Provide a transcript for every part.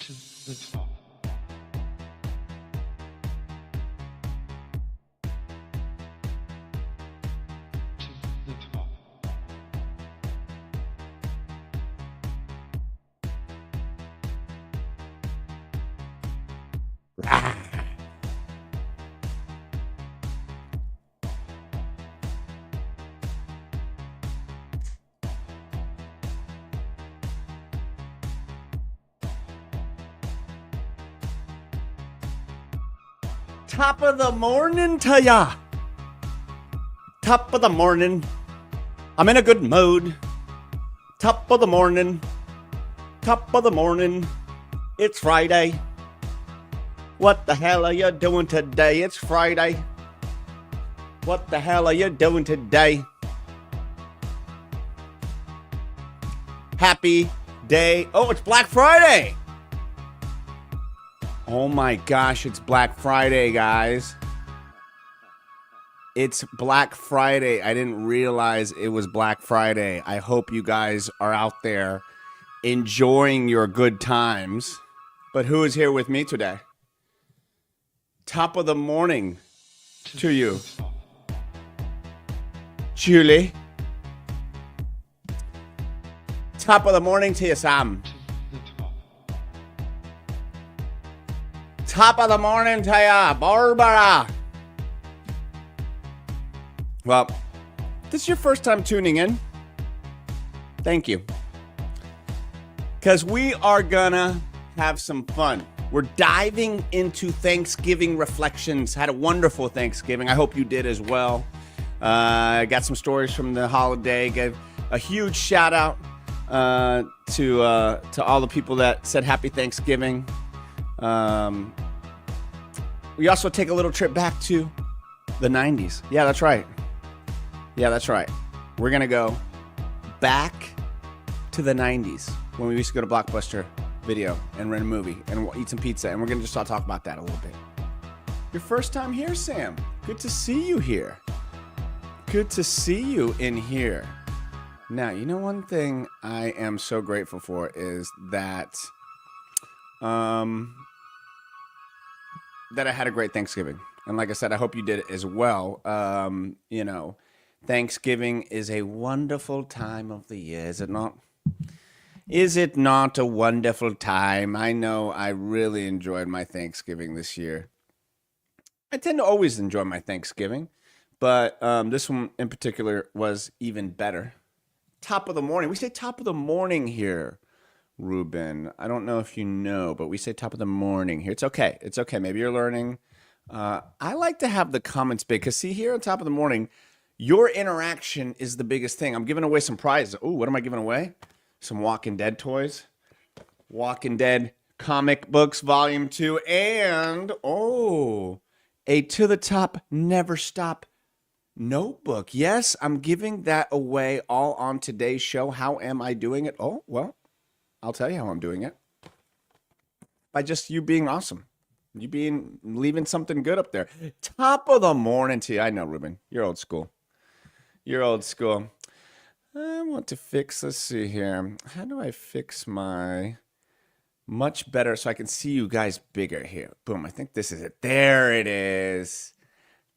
the top. To the top. Top of the morning to ya. Top of the morning. I'm in a good mood. Top of the morning. Top of the morning. It's Friday. What the hell are you doing today? It's Friday. What the hell are you doing today? Happy day. Oh, it's Black Friday. Oh my gosh, it's Black Friday, guys. It's Black Friday. I didn't realize it was Black Friday. I hope you guys are out there enjoying your good times. But who is here with me today? Top of the morning to you, Julie. Top of the morning to you, Sam. Top of the morning to ya, Barbara. Well, this is your first time tuning in. Thank you. Because we are gonna have some fun. We're diving into Thanksgiving reflections. Had a wonderful Thanksgiving. I hope you did as well. Got some stories from the holiday. Gave a huge shout out to all the people that said Happy Thanksgiving. We also take a little trip back to the 90s. Yeah, that's right. We're going to go back to the 90s when we used to go to Blockbuster Video and rent a movie and eat some pizza. And we're going to just talk about that a little bit. Your first time here, Sam. Good to see you here. Good to see you in here. Now, you know one thing I am so grateful for is that that I had a great Thanksgiving. And like I said, I hope you did as well. Thanksgiving is a wonderful time of the year, is it not? Is it not a wonderful time? I know I really enjoyed my Thanksgiving this year. I tend to always enjoy my Thanksgiving, but this one in particular was even better. Top of the morning. We say top of the morning here. Ruben, I don't know if you know, but we say top of the morning here. It's okay. It's okay. Maybe you're learning. I like to have the comments big because see here on top of the morning, your interaction is the biggest thing. I'm giving away some prizes. Oh, what am I giving away? Some Walking Dead toys. Walking Dead comic books, volume 2, and a To the Top Never Stop notebook. Yes, I'm giving that away all on today's show. How am I doing it? Oh, well. I'll tell you how I'm doing it. By just you being awesome. You leaving something good up there. Top of the morning to you. I know, Ruben. You're old school. I want to fix, let's see here. How do I fix my much better so I can see you guys bigger here? Boom, I think this is it. There it is.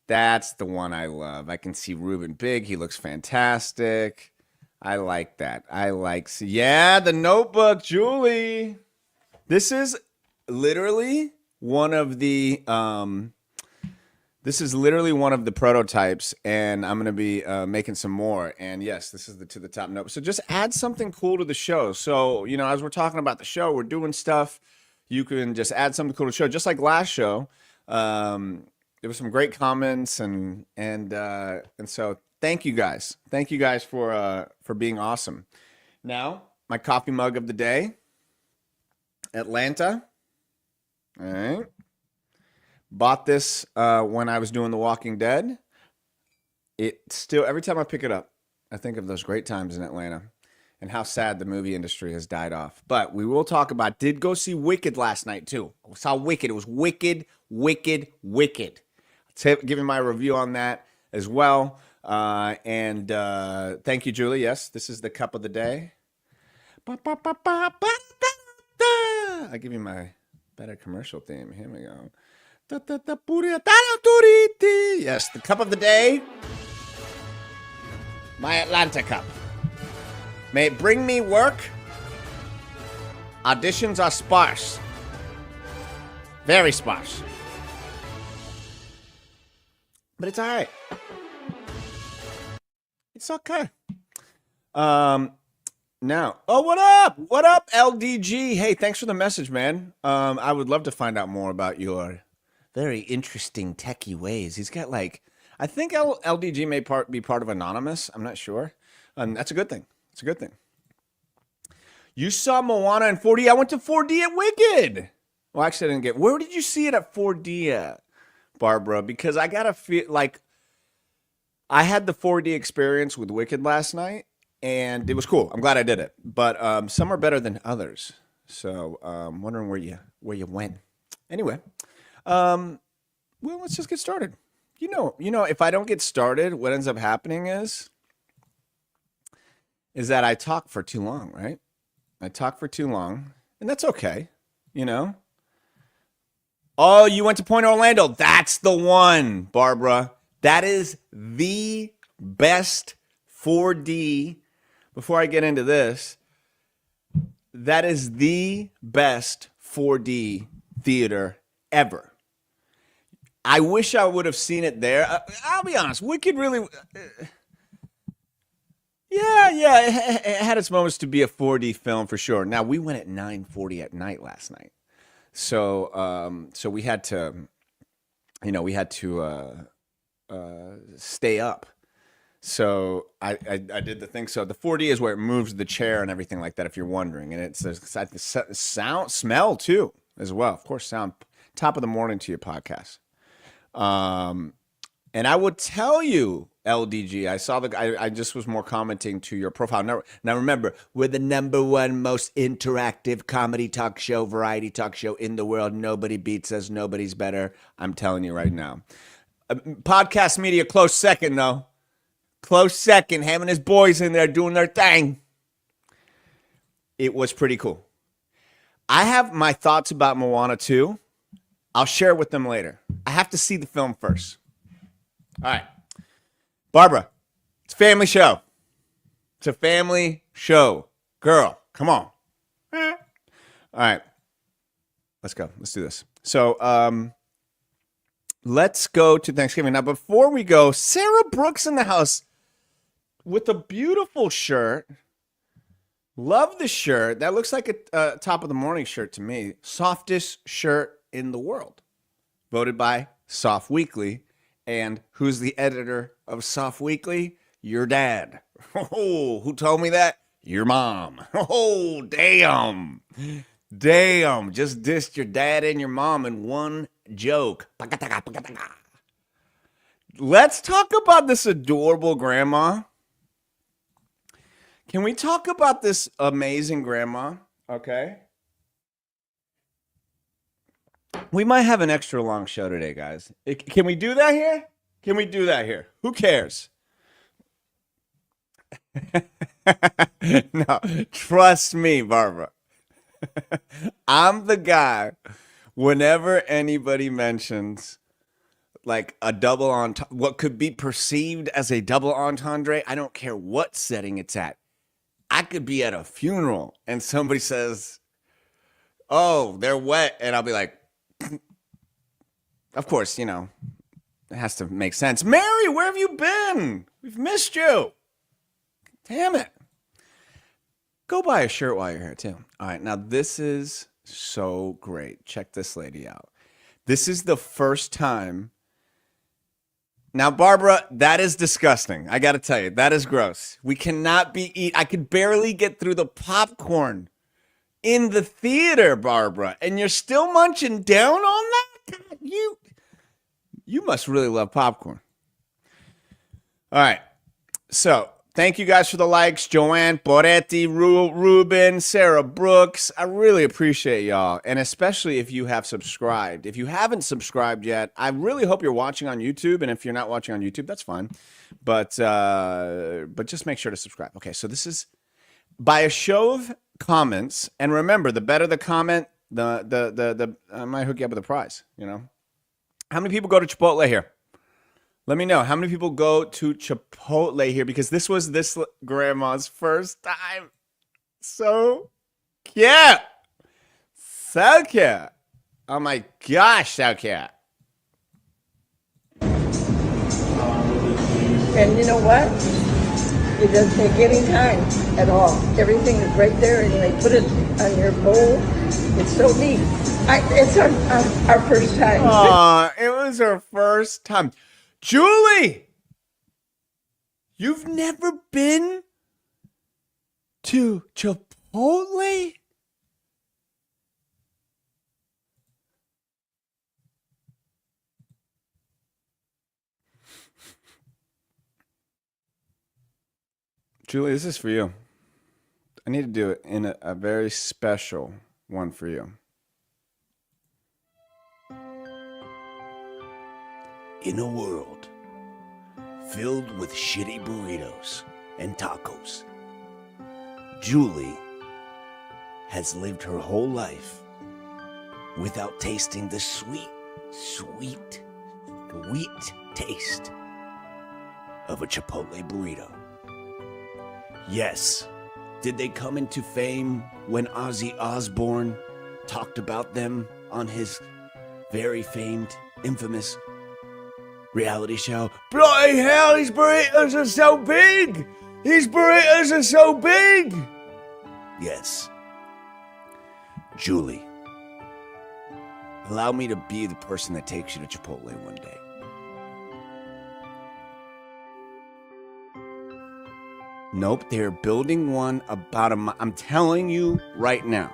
That's the one I love. I can see Ruben big. He looks fantastic. I like that. The notebook, Julie. This is literally one of the prototypes, and I'm gonna be making some more. And yes, this is the To the Top notebook. So just add something cool to the show. So as we're talking about the show, we're doing stuff. You can just add something cool to the show, just like last show. There were some great comments, and so. Thank you guys. Thank you guys for being awesome. Now, my coffee mug of the day. Atlanta. All right. Bought this when I was doing The Walking Dead. It still, every time I pick it up, I think of those great times in Atlanta and how sad the movie industry has died off. But we will talk about, did go see Wicked last night too. I saw Wicked. It was wicked. Giving my review on that as well. Thank you, Julie. Yes, this is the cup of the day. I'll give you my better commercial theme. Here we go. Yes, the cup of the day. My Atlanta cup. May it bring me work. Auditions are sparse. Very sparse. But it's all right. It's okay. Now, oh, what up? What up, LDG? Hey, thanks for the message, man. I would love to find out more about your very interesting techie ways. He's got like, I think LDG may be part of Anonymous. I'm not sure. That's a good thing. It's a good thing. You saw Moana in 4D. I went to 4D at Wicked. Well, actually, I didn't get. Where did you see it at 4D at, Barbara? Because I gotta feel like I had the 4D experience with Wicked last night. And it was cool. I'm glad I did it. But some are better than others. So wondering where you went. Anyway, well, let's just get started. You know, if I don't get started, what ends up happening is that I talk for too long, right? I talk for too long, and that's okay. You know. Oh, you went to Point Orlando. That's the one, Barbara. That is the best 4D. Before I get into this, that is the best 4D theater ever. I wish I would have seen it there. I'll be honest, Wicked really... it had its moments to be a 4D film for sure. Now, we went at 9:40 at night last night. So we had to, stay up. So I did the thing. So the 4D is where it moves the chair and everything like that, if you're wondering. And it's the sound, smell too, as well. Of course, sound. Top of the morning to your podcast. And I would tell you, LDG, I just was more commenting to your profile. Now remember, we're the #1 most interactive comedy talk show, variety talk show in the world. Nobody beats us. Nobody's better. I'm telling you right now. Podcast media, close second, though. Close second, having his boys in there doing their thing. It was pretty cool. I have my thoughts about Moana 2. I'll share with them later. I have to see the film first. All right. Barbara, it's a family show. It's a family show. Girl, come on. All right. Let's go. Let's do this. So, let's go to Thanksgiving. Now, before we go, Sarah Brooks in the house with a beautiful shirt. Love the shirt. That looks like a top of the morning shirt to me. Softest shirt in the world. Voted by Soft Weekly. And who's the editor of Soft Weekly? Your dad. Oh, who told me that? Your mom. Oh, damn. Damn. Just dissed your dad and your mom in one joke. Let's talk about this adorable grandma. Can we talk about this amazing grandma? Okay. We might have an extra long show today, guys. Can we do that here? Can we do that here? Who cares? No, trust me, Barbara. I'm the guy, whenever anybody mentions like a double entendre, what could be perceived as a double entendre, I don't care what setting it's at. I could be at a funeral and somebody says, oh, they're wet. And I'll be like, of course, it has to make sense. Mary, where have you been? We've missed you. Damn it. Go buy a shirt while you're here, too. All right, now this is so great. Check this lady out. This is the first time. Now, Barbara, that is disgusting. I got to tell you, that is gross. We cannot be I could barely get through the popcorn in the theater, Barbara, and you're still munching down on that? God, you must really love popcorn. All right. So, thank you guys for the likes. Joanne, Boretti, Ruben, Sarah Brooks. I really appreciate y'all. And especially if you have subscribed. If you haven't subscribed yet, I really hope you're watching on YouTube. And if you're not watching on YouTube, that's fine. But just make sure to subscribe. Okay, so this is by a show of comments. And remember, the better the comment, I might hook you up with a prize. How many people go to Chipotle here? Let me know. How many people go to Chipotle here? Because this was this grandma's first time. So cute. So cute. Oh my gosh, so cute. And you know what? It doesn't take any time at all. Everything is right there, and they put it on your bowl. It's so neat. It's our first time. Aw, it was her first time. Julie! You've never been to Chipotle? Julie, this is for you. I need to do it in a very special one for you. In a world filled with shitty burritos and tacos, Julie has lived her whole life without tasting the sweet taste of a Chipotle burrito. Yes, did they come into fame when Ozzy Osbourne talked about them on his very famed, infamous reality show? Bloody hell, these burritos are so big! These burritos are so big! Yes. Julie, allow me to be the person that takes you to Chipotle one day. Nope, they're building one about a mile. I'm telling you right now.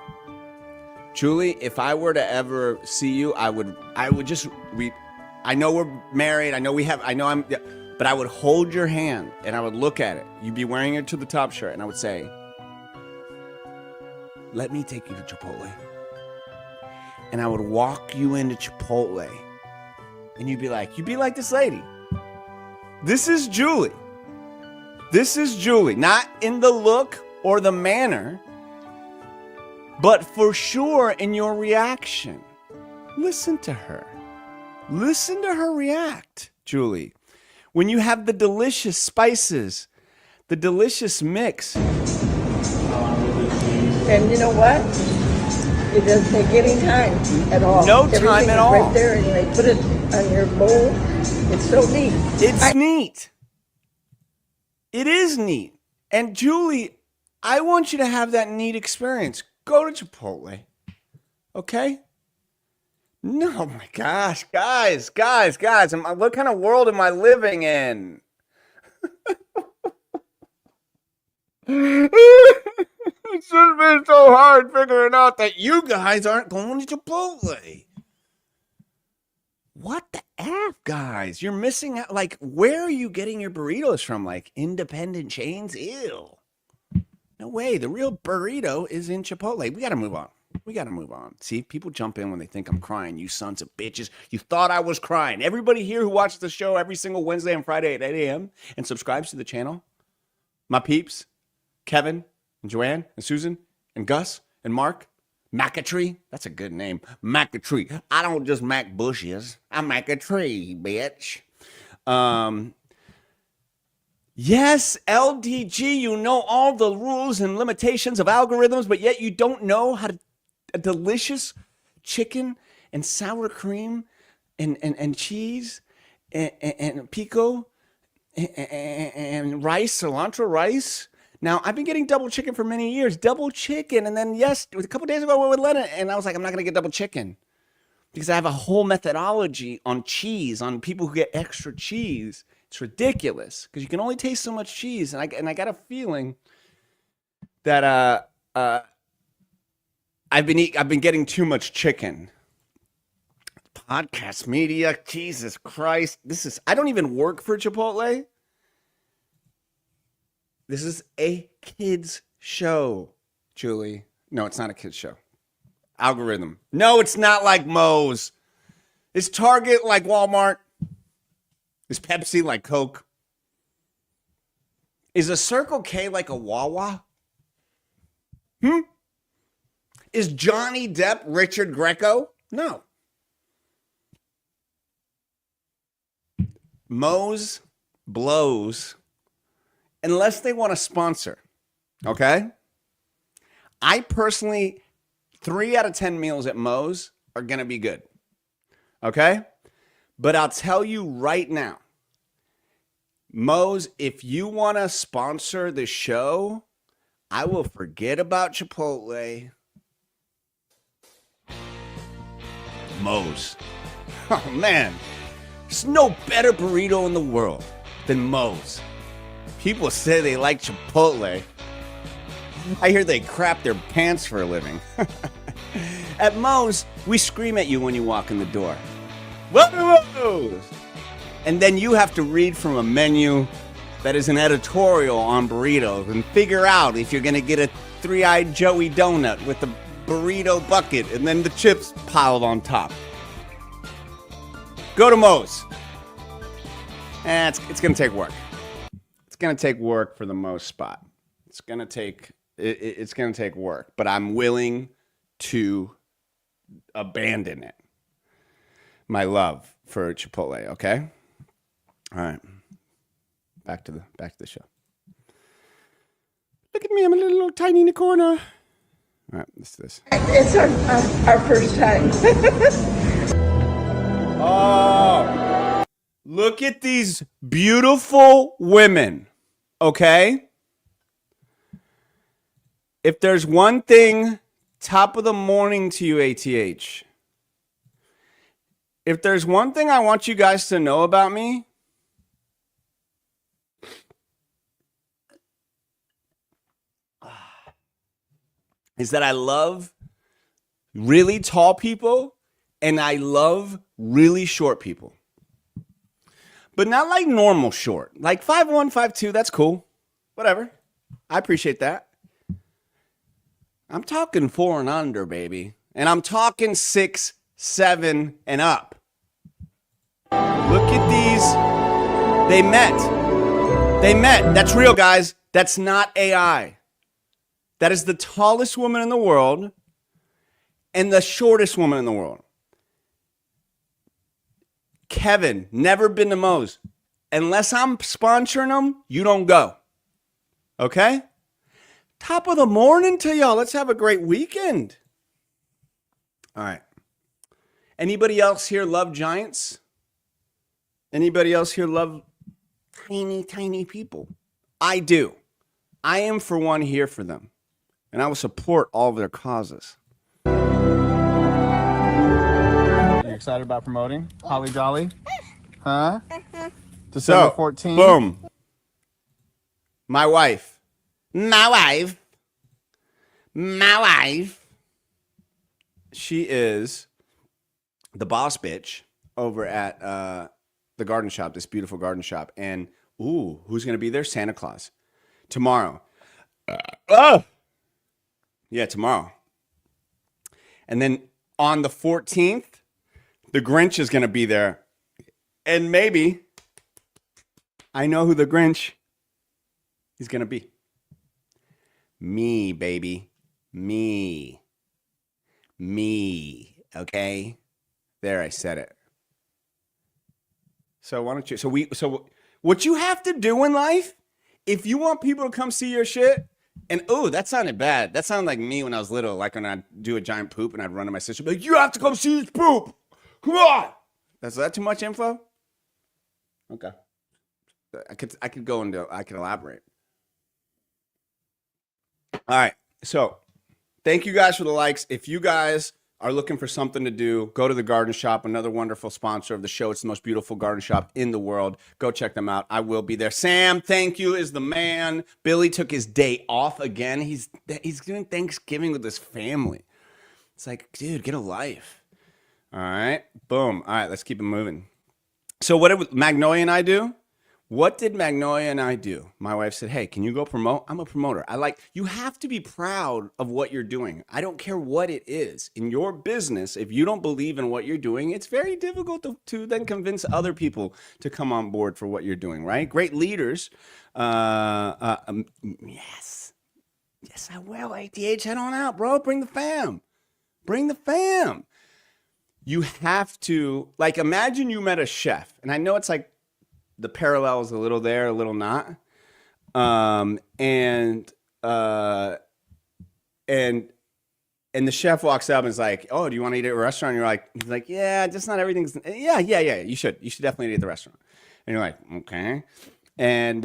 Julie, if I were to ever see you, I would just I know we're married, but I would hold your hand and I would look at it. You'd be wearing it to the top shirt and I would say, "Let me take you to Chipotle." And I would walk you into Chipotle and you'd be like this lady. This is Julie. This is Julie, not in the look or the manner, but for sure in your reaction. Listen to her. Listen to her react, Julie. When you have the delicious spices, the delicious mix. And you know what? It doesn't take any time at all. No time at all. Everything is right there, and they put it on your bowl. It's so neat. It's neat. It is neat. And Julie, I want you to have that neat experience. Go to Chipotle. Okay? No, my gosh, guys. What kind of world am I living in? It should have been so hard figuring out that you guys aren't going to Chipotle. What the F, guys? You're missing out. Like, where are you getting your burritos from? Like, independent chains? Ew. No way. The real burrito is in Chipotle. We got to move on. See, people jump in when they think I'm crying. You sons of bitches. You thought I was crying. Everybody here who watches the show every single Wednesday and Friday at 8 a.m. and subscribes to the channel, my peeps, Kevin and Joanne and Susan and Gus and Mark, Macatree. That's a good name. Macatree. I don't just mac bushes. I mac a tree, bitch. Yes, LDG, you know all the rules and limitations of algorithms, but yet you don't know how to a delicious chicken and sour cream and cheese and pico and rice, cilantro rice. Now, I've been getting double chicken for many years. Double chicken. And then, yes, a couple days ago, I went with Lennon, and I was like, I'm not going to get double chicken. Because I have a whole methodology on cheese, on people who get extra cheese. It's ridiculous. Because you can only taste so much cheese. And I got a feeling that I've been getting too much chicken. Podcast media, Jesus Christ. I don't even work for Chipotle. This is a kids show, Julie. No, it's not a kids show. Algorithm. No, it's not like Moe's. Is Target like Walmart? Is Pepsi like Coke? Is a Circle K like a Wawa? Is Is Johnny Depp Richard Greco? No. Moe's blows unless they want to sponsor. Okay? I personally, 3 out of 10 meals at Moe's are going to be good. Okay? But I'll tell you right now, Moe's, if you want to sponsor the show, I will forget about Chipotle. Moe's. Oh, man. There's no better burrito in the world than Moe's. People say they like Chipotle. I hear they crap their pants for a living. At Moe's, we scream at you when you walk in the door. Whoa! And then you have to read from a menu that is an editorial on burritos and figure out if you're going to get a three-eyed Joey donut with the burrito bucket and then the chips piled on top. Go to Moe's. It's going to take work. It's going to take work for the Moe's spot. It's going to take work, but I'm willing to abandon it. My love for Chipotle, okay? All right. Back to the show. Look at me, I'm a little tiny in the corner. All right, this. It's our first time. Oh, look at these beautiful women, okay? If there's one thing, top of the morning to you, ATH. If there's one thing I want you guys to know about me, is that I love really tall people and I love really short people. But not like normal short. Like 5'1", 5'2", that's cool. Whatever. I appreciate that. I'm talking 4 and under, baby. And I'm talking 6, 7 and up. Look at these. They met. That's real, guys. That's not AI. That is the tallest woman in the world and the shortest woman in the world. Kevin, never been to Moe's. Unless I'm sponsoring them, you don't go. Okay? Top of the morning to y'all. Let's have a great weekend. All right. Anybody else here love giants? Anybody else here love tiny, tiny people? I do. I am, for one, here for them. And I will support all of their causes. You excited about promoting Holly Jolly? Huh? December 14th. Boom. My wife. She is the boss bitch over at the garden shop, this beautiful garden shop. And, ooh, who's going to be there? Santa Claus. Tomorrow. Yeah, tomorrow. And then on the 14th, the Grinch is going to be there. And maybe I know who the Grinch is going to be. Me, baby. Me. Okay? There, I said it. So why don't you... So what you have to do in life, if you want people to come see your shit... And, oh, that sounded bad. That sounded like me when I was little, like when I'd do a giant poop and I'd run to my sister, be like, you have to come see this poop. Come on. Is that too much info? Okay. I could go into, I could elaborate. All right. So thank you guys for the likes. If you guys are looking for something to do, go to the Garden Shop, another wonderful sponsor of the show. It's the most beautiful garden shop in the world. Go check them out. I will be there. Sam, thank you, is the man. Billy took his day off again. He's doing Thanksgiving with his family. It's like, dude, get a life. All right. Boom. All right, let's keep it moving. So what did Magnolia and I do? What did Magnolia and I do? My wife said, hey, can you go promote? I'm a promoter. You have to be proud of what you're doing. I don't care what it is. In your business, if you don't believe in what you're doing, it's very difficult to then convince other people to come on board for what you're doing, right? Great leaders. Yes. Yes, I will, ATH. Head on out, bro. Bring the fam. Bring the fam. You have to, like, imagine you met a chef. And I know it's like the parallel is a little there, a little not. And the chef walks up and is like, "Oh, do you want to eat at a restaurant?" And he's like, "Yeah, just not everything's." Yeah. You should definitely eat at the restaurant. And you're like, "Okay." And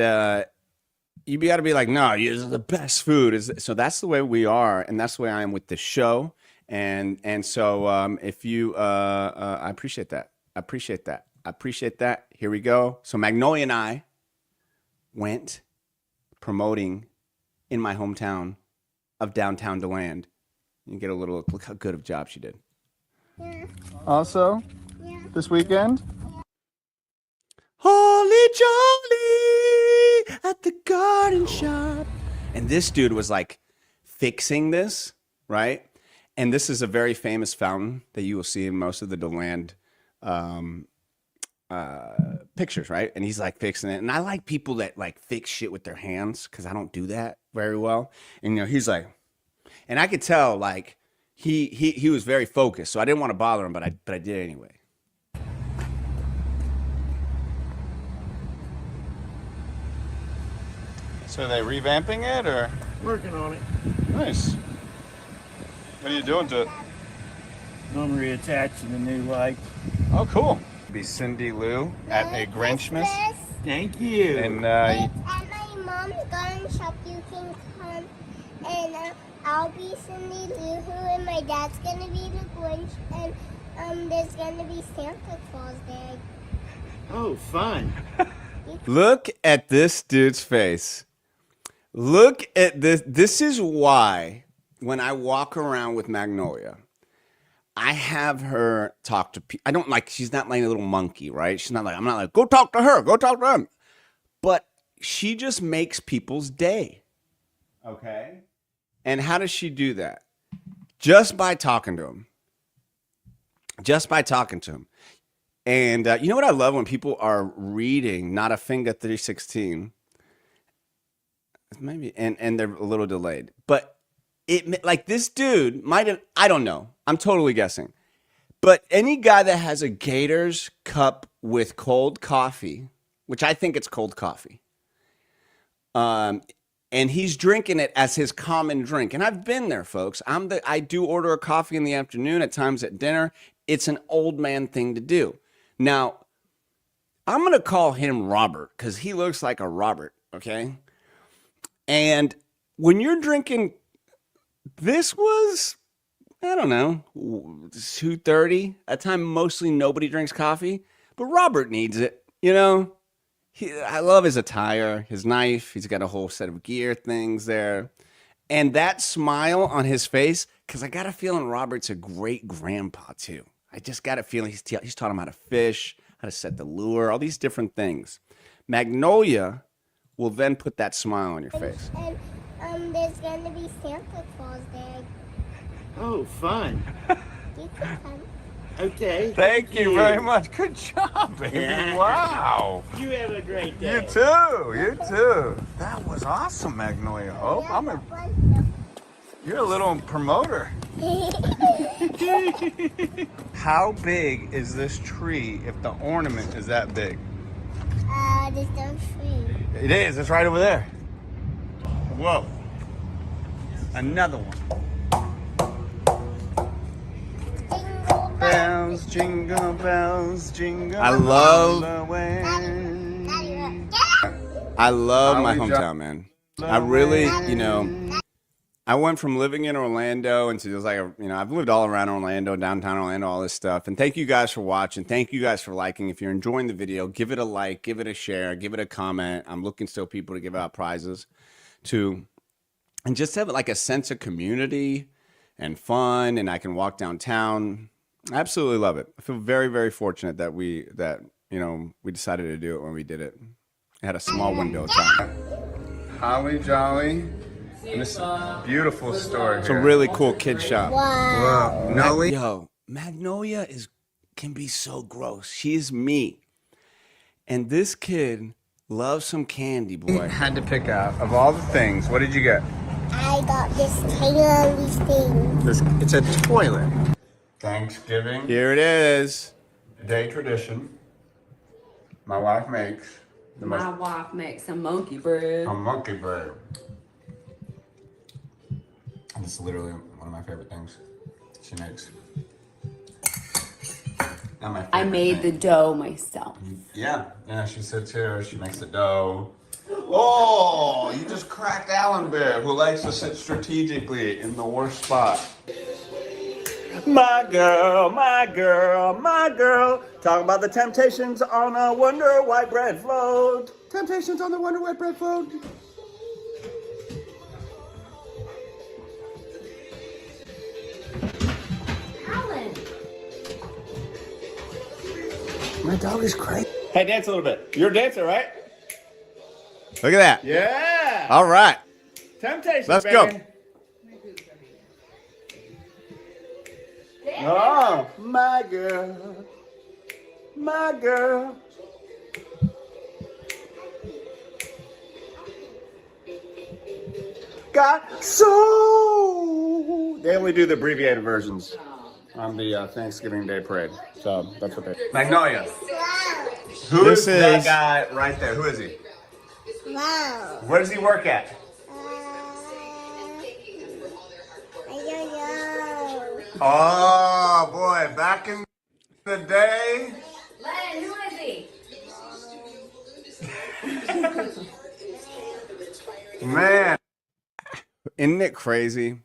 you got to be like, "No, this is the best food." So that's the way we are, and that's the way I am with the show. And so if you, I appreciate that. I appreciate that. Here we go. So Magnolia and I went promoting in my hometown of downtown DeLand. You get a little look how good of a job she did. Yeah. Also, this weekend, Holly Jolly at the garden shop. And this dude was like fixing this, right? And this is a very famous fountain that you will see in most of the DeLand pictures, right? And he's like fixing it. And I like people that like fix shit with their hands because I don't do that very well. And he's like, and I could tell like he was very focused. So I didn't want to bother him, but I did anyway. so are they revamping it or? Working on it. Nice. What are you doing to it? I'm reattaching the new light. Oh, cool. Be Cindy Lou at a Grinchmas. Thank you. And At my mom's garden shop, you can come, and I'll be Cindy Lou Who, and my dad's gonna be the Grinch, and there's gonna be Santa Claus there. Oh, fun. Look at this dude's face. Look at this. This is why when I walk around with Magnolia, I have her talk to people. I don't like, she's not like a little monkey, right? She's not like, I'm not like, go talk to her, go talk to him. But she just makes people's day. Okay. And how does she do that? Just by talking to him. Just by talking to him. And you know what I love when people are reading Not a Finger 316? Maybe, and they're a little delayed. But it, like, this dude might have, I don't know. I'm totally guessing. But any guy that has a Gators cup with cold coffee, which I think it's cold coffee, and he's drinking it as his common drink. And I've been there, folks. I do order a coffee in the afternoon, at times at dinner. It's an old man thing to do. Now, I'm going to call him Robert because he looks like a Robert, okay? And when you're drinking, this was, I don't know, 2:30. At time, mostly nobody drinks coffee, but Robert needs it, you know? I love his attire, his knife. He's got a whole set of gear things there. And that smile on his face, because I got a feeling Robert's a great grandpa, too. I just got a feeling he's taught him how to fish, how to set the lure, all these different things. Magnolia will then put that smile on your face. And there's gonna be Santa Claus there. Oh, fun. You can come. Okay. thank you very much. Good job, baby. Yeah. Wow. You have a great day. You too. You too. That was awesome, Magnolia. Oh, you're a little promoter. How big is this tree if the ornament is that big? There's no tree. It is. It's right over there. Whoa. Another one. Bells, jingle bells, jingle I love- all the way. I love my Holly hometown, man. I really, you know, I went from living in Orlando into just like, I've lived all around Orlando, downtown Orlando, all this stuff. And thank you guys for watching. Thank you guys for liking. If you're enjoying the video, give it a like, give it a share, give it a comment. I'm looking still people to give out prizes to, and just have like a sense of community and fun. And I can walk downtown. I absolutely love it. I feel very, very fortunate that we decided to do it when we did it. It had a small window of time. Holly Jolly. And this beautiful store. It's a really cool kid shop. Wow. Yo, Magnolia can be so gross. She's me. And this kid loves some candy, boy. Had to pick out of all the things. What did you get? I got this tiny thing. It's a toilet. Thanksgiving Here it is. Day tradition. My wife makes My wife makes some monkey bread. a monkey bread. And it's literally one of my favorite things she makes. Not my favorite I made the thing. dough myself. Yeah, she sits here, she makes the dough. Oh, you just cracked Alan Bear, who likes to sit strategically in the worst spot. My girl, my girl, my girl. Talking about the temptations on a Wonder White Bread float. Temptations on the Wonder White Bread float. Alan! My dog is crazy. Hey, dance a little bit. You're a dancer, right? Look at that. Yeah. All right. Temptation. Let's baby. go. Oh, my girl. My girl. Got so. They only do the abbreviated versions on the Thanksgiving Day parade. So that's what they. Magnolia. Wow. Who This is that is- guy right there? Who is he? Wow. Where does he work at? I don't know. Oh boy, back in the day. Len, who is he? Man. Isn't it crazy?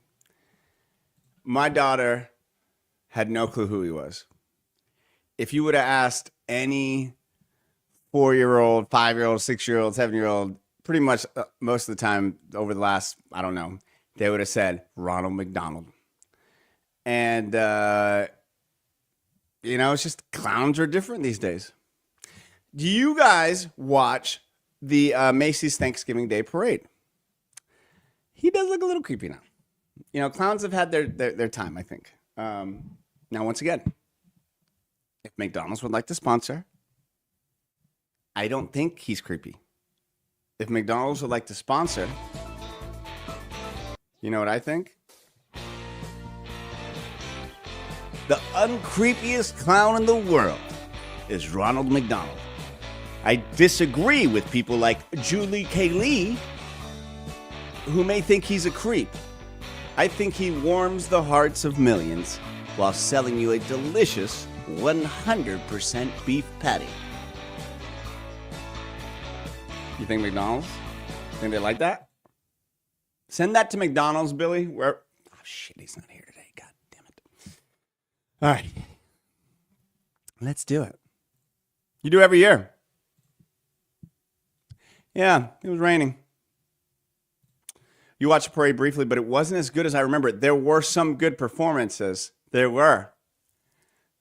My daughter had no clue who he was. If you would have asked any 4-year-old, 5-year-old, 6-year-old, 7-year-old, pretty much most of the time over the last, I don't know, they would have said Ronald McDonald. And, it's just clowns are different these days. Do you guys watch the Macy's Thanksgiving Day Parade? He does look a little creepy now. Clowns have had their time, I think. Now, once again, if McDonald's would like to sponsor, I don't think he's creepy. If McDonald's would like to sponsor, you know what I think? The uncreepiest clown in the world is Ronald McDonald. I disagree with people like Julie Kaylee, who may think he's a creep. I think he warms the hearts of millions while selling you a delicious 100% beef patty. You think McDonald's? Think they like that? Send that to McDonald's, Billy. Where? Oh shit, he's not here today. God damn it. All right. Let's do it. You do every year. Yeah, it was raining. You watched the parade briefly, but it wasn't as good as I remember. There were some good performances. There were.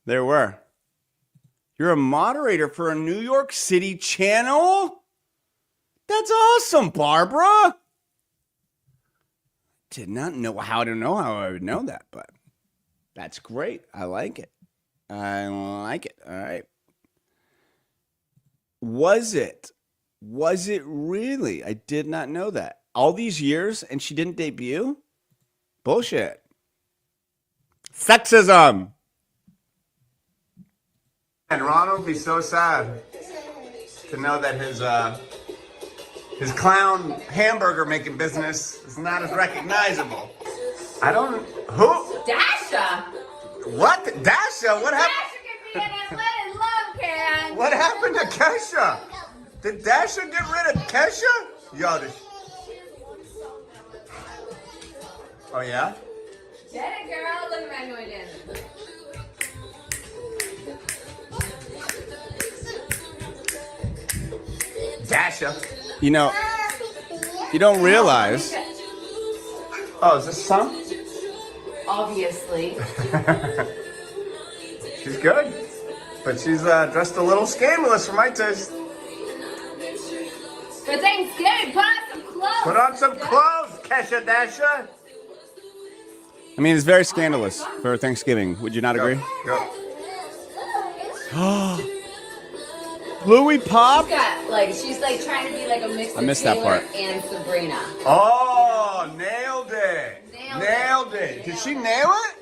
You're a moderator for a New York City channel? That's awesome, Barbara. Did not know how to know how I would know that, but that's great. I like it. All right. Was it really? I did not know that. All these years and she didn't debut? Bullshit. Sexism. And Ronald would be so sad to know that his clown hamburger making business is not as recognizable. Who? Dasha! What? Dasha? What happened? Dasha could be in it. Let it love, Karen. What happened to Kesha? Did Dasha get rid of Kesha? Oh yeah? Get it, girl. Look at Magnolia dancing. Dasha. You don't realize. Oh, is this some? Obviously. She's good. But she's dressed a little scandalous for my taste. For Thanksgiving, put on some clothes. Put on some clothes, Kesha Dasha. I mean, it's very scandalous for Thanksgiving. Would you not agree? Go. Louis Pop? She's trying to be like a mix of I missed that Taylor part. and Sabrina. Oh, nailed Nailed it. Did she nail it?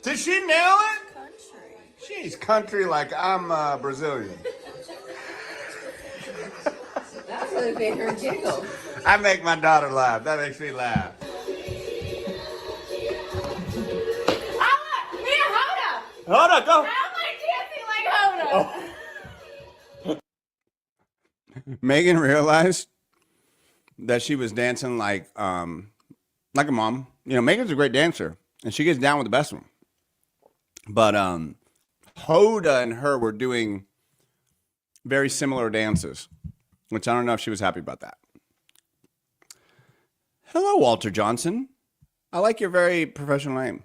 Did she nail it? She's country like I'm Brazilian. That really made her giggle. I make my daughter laugh. That makes me laugh. Mia, Hoda! Hold on, go. How am I dancing like Hoda? Megan realized that she was dancing like a mom. You know, Megan's a great dancer, and she gets down with the best of them. But Hoda and her were doing very similar dances, which I don't know if she was happy about that. Hello, Walter Johnson. I like your very professional name.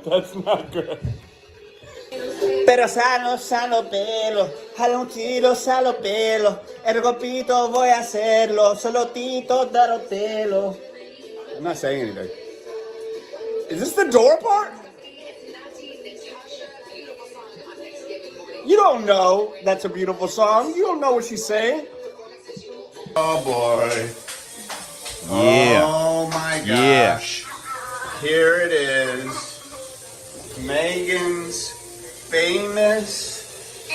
That's not good. Pero sano, sano pelo, jalo un tiro, salo pelo, el copito voy a hacerlo, solo tito darotelo. I'm not saying anything. Is this the door part? You don't know that's a beautiful song. You don't know what she's saying. Oh boy. Yeah. Oh my Yeah. gosh. Here it is. Megan's famous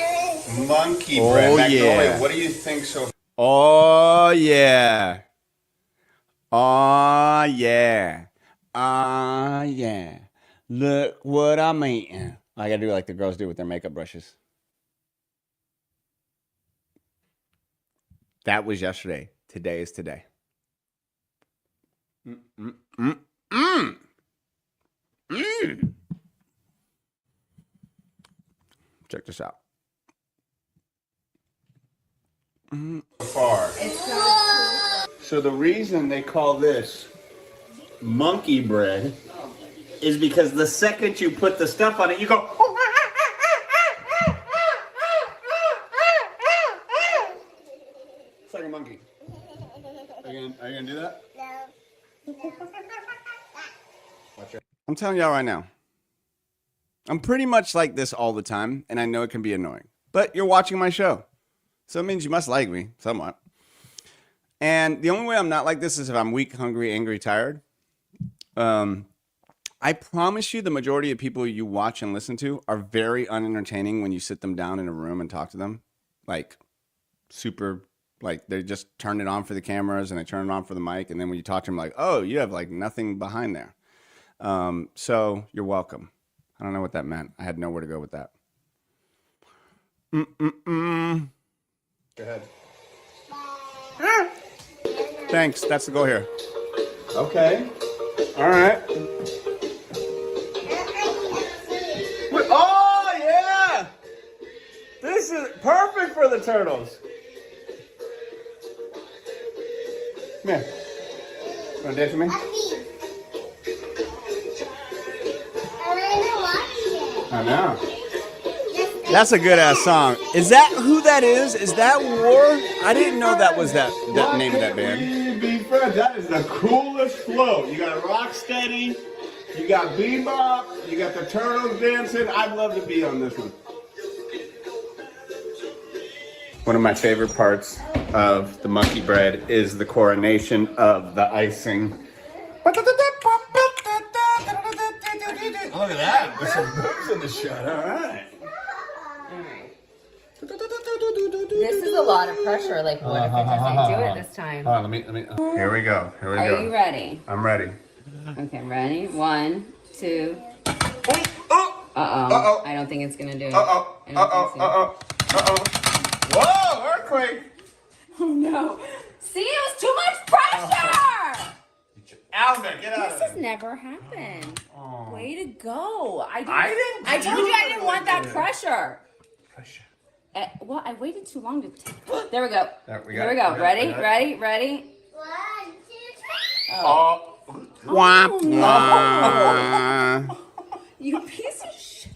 monkey bread. Oh, Magnolia, yeah. what do you think so? Oh, yeah. Oh, yeah. Oh, yeah. Look what I'm eating. I gotta do like the girls do with their makeup brushes. That was yesterday. Today is today. Check this out. Far. So the reason they call this monkey bread is because the second you put the stuff on it, you go. It's like a monkey. Are you gonna do that? No. Watch it. I'm telling y'all right now. I'm pretty much like this all the time, and I know it can be annoying. But you're watching my show, so it means you must like me somewhat. And the only way I'm not like this is if I'm weak, hungry, angry, tired. I promise you the majority of people you watch and listen to are very unentertaining when you sit them down in a room and talk to them. Like, super, like, they just turn it on for the cameras and they turn it on for the mic. And then when you talk to them, like, oh, you have, like, nothing behind there. So you're welcome. I don't know what that meant. I had nowhere to go with that. Go ahead. Thanks. That's the goal here. Okay. All right. Oh yeah! This is perfect for the turtles. Come here. You wanna dance with me? I know. That's a good ass song. Is that who that is? Is that War? I didn't know that was that name of that band. Be friends. That is the coolest flow. You got Rocksteady, you got Bebop, you got the turtles dancing. I'd love to be on this one. One of my favorite parts of the monkey bread is the coronation of the icing. Look at that. There's some moves in the shot. All right. This is a lot of pressure. Like, what if it doesn't do it this time? Hold on, let me. Here we go. Here we go. Are you ready? I'm ready. Okay, ready? 1, 2. Oh! Uh-oh. I don't think it's gonna do it. Uh-oh. I don't think so. Whoa, earthquake! Oh no. See, it was too much pressure! Alvin, get out of This there. has never happened. Way to go. I didn't told do you I it didn't want like that pressure. Pressure. Well, I waited too long to. There we go. There we Here we go. go. Ready? We got it. Ready? 1, 2, 3. Oh. Wah, Oh, no. wah. You piece of shit.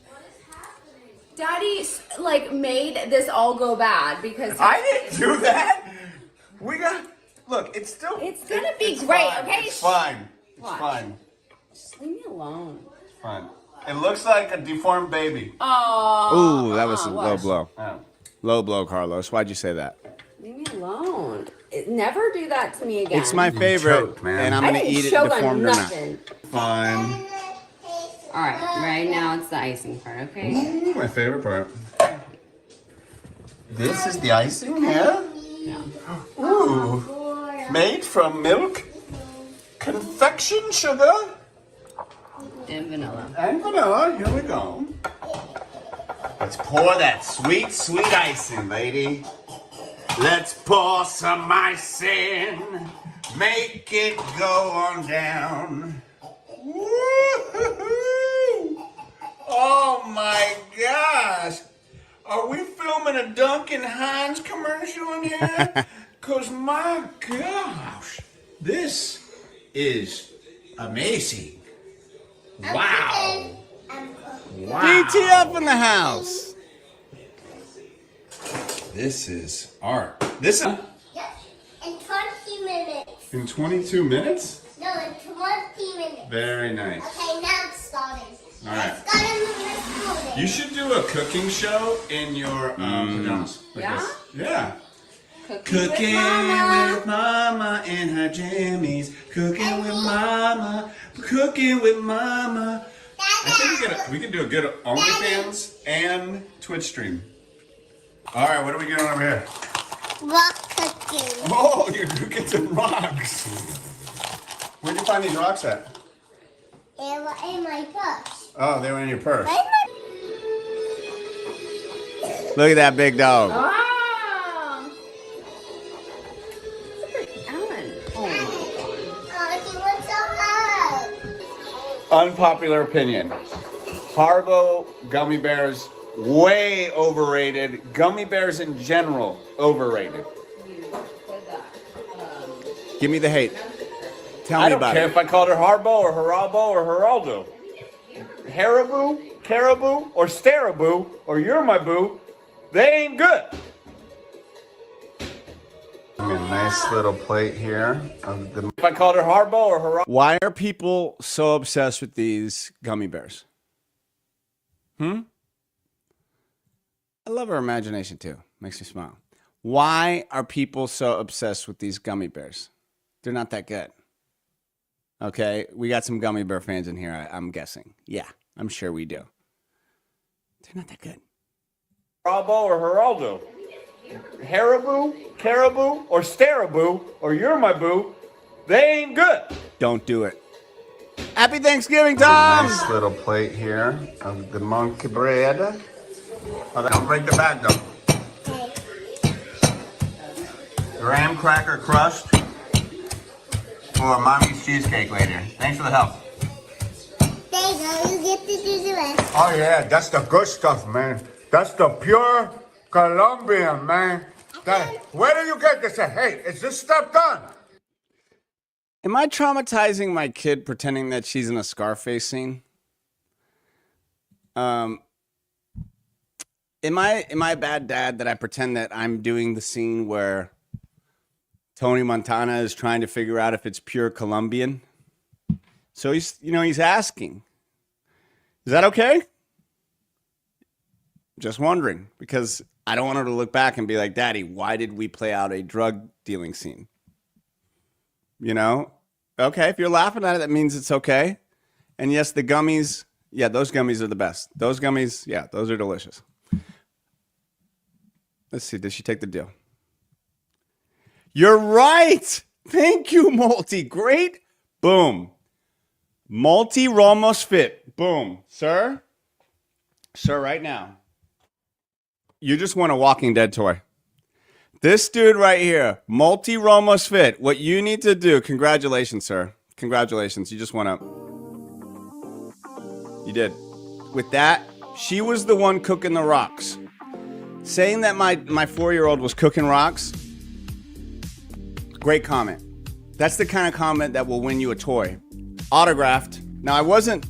Daddy, like, made this all go bad because. I didn't do that. We got. Look, it's still. It's gonna be it's great, fine. okay? It's fine. It's Watch. fine. Just leave me alone. It's fine. It looks like a deformed baby. Oh. Ooh, that was a low blow. Oh. Low blow, Carlos. Why'd you say that? Leave me alone. Never do that to me again. It's my favorite, choked, man. and I'm I gonna didn't eat it choke on deformed or not. nothing. Fun. All right, right now it's the icing part, okay? Ooh, my favorite part. This is the icing here? Yeah. Ooh. Made from milk, confection sugar, And vanilla. and vanilla. Here we go. Let's pour that sweet, sweet icing, lady. Let's pour some icing. Make it go on down. Woo-hoo-hoo. Oh my gosh. Are we filming a Duncan Hines commercial in here? Because my gosh, this is amazing. Wow. Wow. DTF in the house. This is art. This is Yes, in 20 minutes. in 22 minutes? No, in 20 minutes. Very nice. Okay, now it's starting. All right. It's gotta move this moving. You should do a cooking show in your pajamas. Like Yeah? this. Yeah. Cooking with Mama. with mama in her jammies. Cooking with mama. Cooking with mama. I think we can do a good OnlyFans and Twitch stream. All right, what are we doing over here? Rock cooking. Oh, you're cooking some rocks. Where'd you find these rocks at? In my purse. Oh, they were in your purse. Look at that big dog. Wow. Alan. Oh my He wants some hug. Unpopular opinion. Haribo gummy bears, way overrated. Gummy bears in general, overrated. Give me the hate. Tell I me don't about care it. if I called her Harbo or Harabo or Geraldo. Haribo, Caribou, or Staraboo, or You're My Boo, they ain't good. A nice little plate here of the If I called her Harbo or Geraldo. Why are people so obsessed with these gummy bears? I love her imagination too. Makes me smile. Why are people so obsessed with these gummy bears? They're not that good. Okay, we got some gummy bear fans in here, I'm guessing. Yeah, I'm sure we do. They're not that good. Harabo or Geraldo. Haribo, Caribou, or Staraboo, or You're My Boo, they ain't good. Don't do it. Happy Thanksgiving, Tom! nice little plate here of the monkey bread. Oh, don't break the bag though. Graham cracker crust for mommy's cheesecake later. Thanks for the help. There you go. You get to do the rest. Oh yeah, that's the good stuff, man. That's the pure Colombian, man. Where do you get this at? Hey, is this stuff done? Am I traumatizing my kid pretending that she's in a Scarface scene? Am I a bad dad that I pretend that I'm doing the scene where Tony Montana is trying to figure out if it's pure Colombian? So he's asking. Is that okay? Just wondering, because I don't want her to look back and be like, Daddy, why did we play out a drug dealing scene? You know? Okay, if you're laughing at it, that means it's okay. And yes, the gummies, yeah, those gummies are the best. Those gummies, yeah, those are delicious. Let's see, did she take the deal? You're right! Thank you, Multi. Great. Boom. Multi Ramos Fit. Boom. Sir? Sir, right now. You just won a Walking Dead toy. This dude right here, Multi Ramos Fit. What you need to do, congratulations, sir. Congratulations. You just won up. You did. With that, she was the one cooking the rocks. Saying that my 4-year-old was cooking rocks, great comment. That's the kind of comment that will win you a toy. Autographed. Now, I wasn't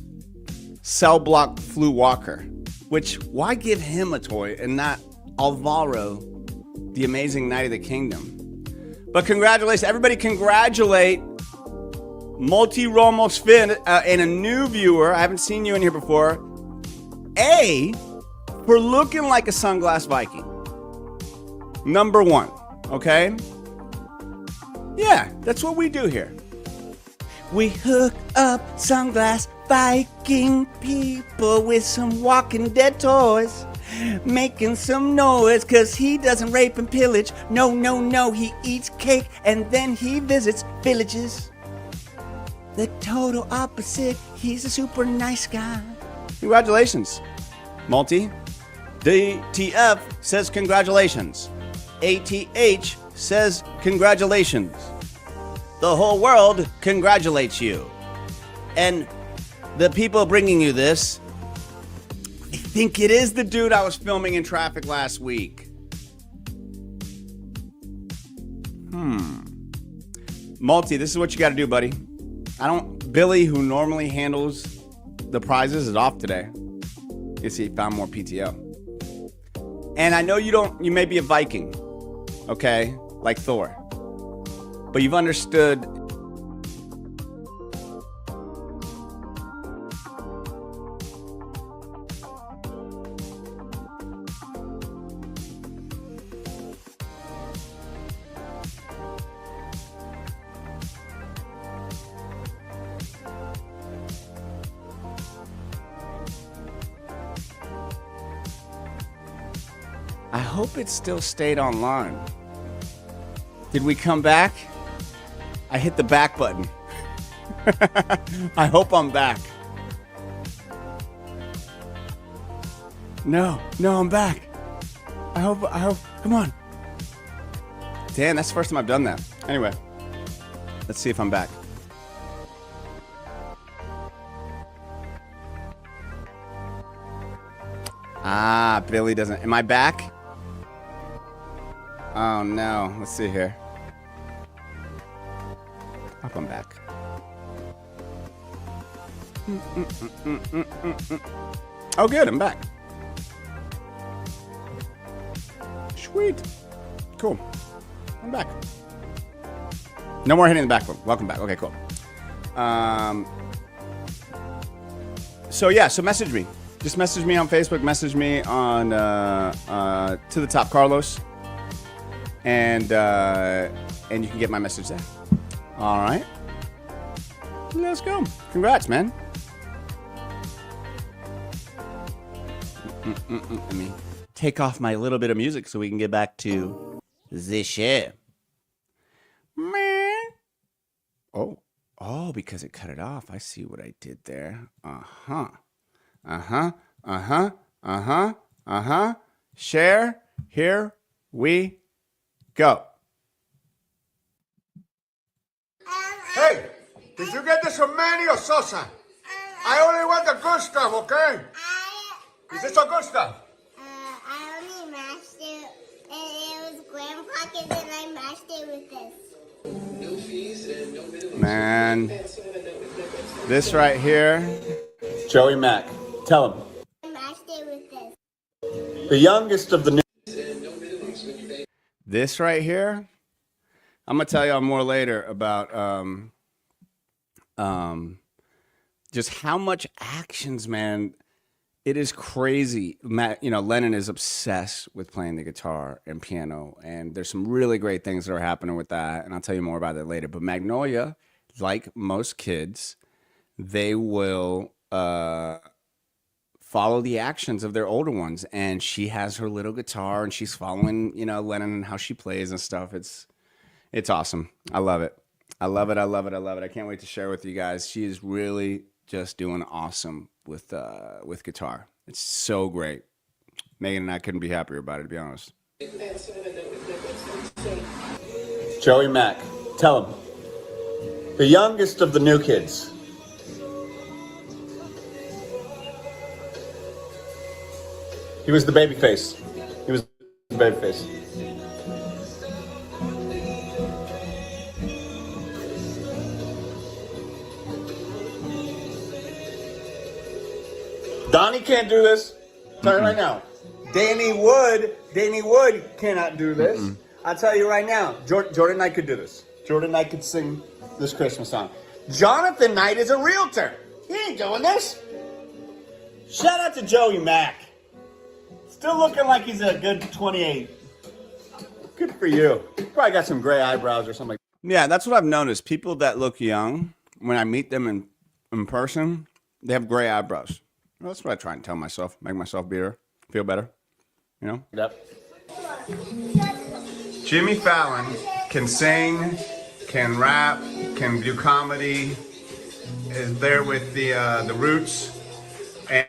Cell Block Flu Walker, which, why give him a toy and not Alvaro, the amazing Knight of the Kingdom? But congratulations. Everybody congratulate Multi Ramos Finn and a new viewer. I haven't seen you in here before. For looking like a Sunglass Viking. Number one. Okay? Yeah, that's what we do here. We hook up sunglass Viking people with some Walking Dead toys, making some noise, cause he doesn't rape and pillage. No, no, no, he eats cake and then he visits villages. The total opposite, he's a super nice guy. Congratulations, Multi. DTF says congratulations. ATH says congratulations. The whole world congratulates you. And the people bringing you this, I think it is the dude I was filming in traffic last week. Multi, this is what you got to do, buddy. Billy, who normally handles the prizes, is off today. You see, he found more PTO. And I know you may be a Viking, okay? Like Thor. But you've understood I hope it still stayed online. Did we come back? I hit the back button. I hope I'm back. No, I'm back. I hope, come on. Damn, that's the first time I've done that. Anyway, let's see if I'm back. Billy doesn't, am I back? Oh no, let's see here. Hope I'm back. Oh good, I'm back. Sweet. Cool. I'm back. No more hitting the back one. Welcome back. Okay, cool. So message me. Just message me on Facebook, message me on To The Top Carlos. And you can get my message there. All right. Let's go. Congrats, man. Let me take off my little bit of music so we can get back to the show. Oh, because it cut it off. I see what I did there. Share. Here we go. Hey, did you get this from Manny or Sosa? I only want the good stuff, okay? Is this a good stuff? I only mashed it, and it was graham crackers, and I mashed it with this. Man, this right here, Joey Mack. Tell him. I mashed it with this. The youngest of the new. This right here, I'm gonna tell y'all more later about just how much actions, man. It is crazy. Lennon is obsessed with playing the guitar and piano, and there's some really great things that are happening with that, and I'll tell you more about that later. But Magnolia, like most kids, they will follow the actions of their older ones, and she has her little guitar, and she's following, Lennon and how she plays and stuff. It's awesome. I love it. I can't wait to share with you guys. She is really just doing awesome with guitar. It's so great. Megan and I couldn't be happier about it, to be honest. Joey Mack, tell him. The youngest of the new kids. He was the baby face. Donnie can't do this. Tell you right now. Danny Wood cannot do this. I'll tell you right now. Jordan Knight could do this. Jordan Knight could sing this Christmas song. Jonathan Knight is a realtor. He ain't doing this. Shout out to Joey Mack. Still looking like he's a good 28. Good for you. Probably got some gray eyebrows or something. Yeah, that's what I've noticed. People that look young, when I meet them in person, they have gray eyebrows. Well, that's what I try and tell myself, make myself feel better. You know? Yep. Jimmy Fallon can sing, can rap, can do comedy. Is there with the Roots,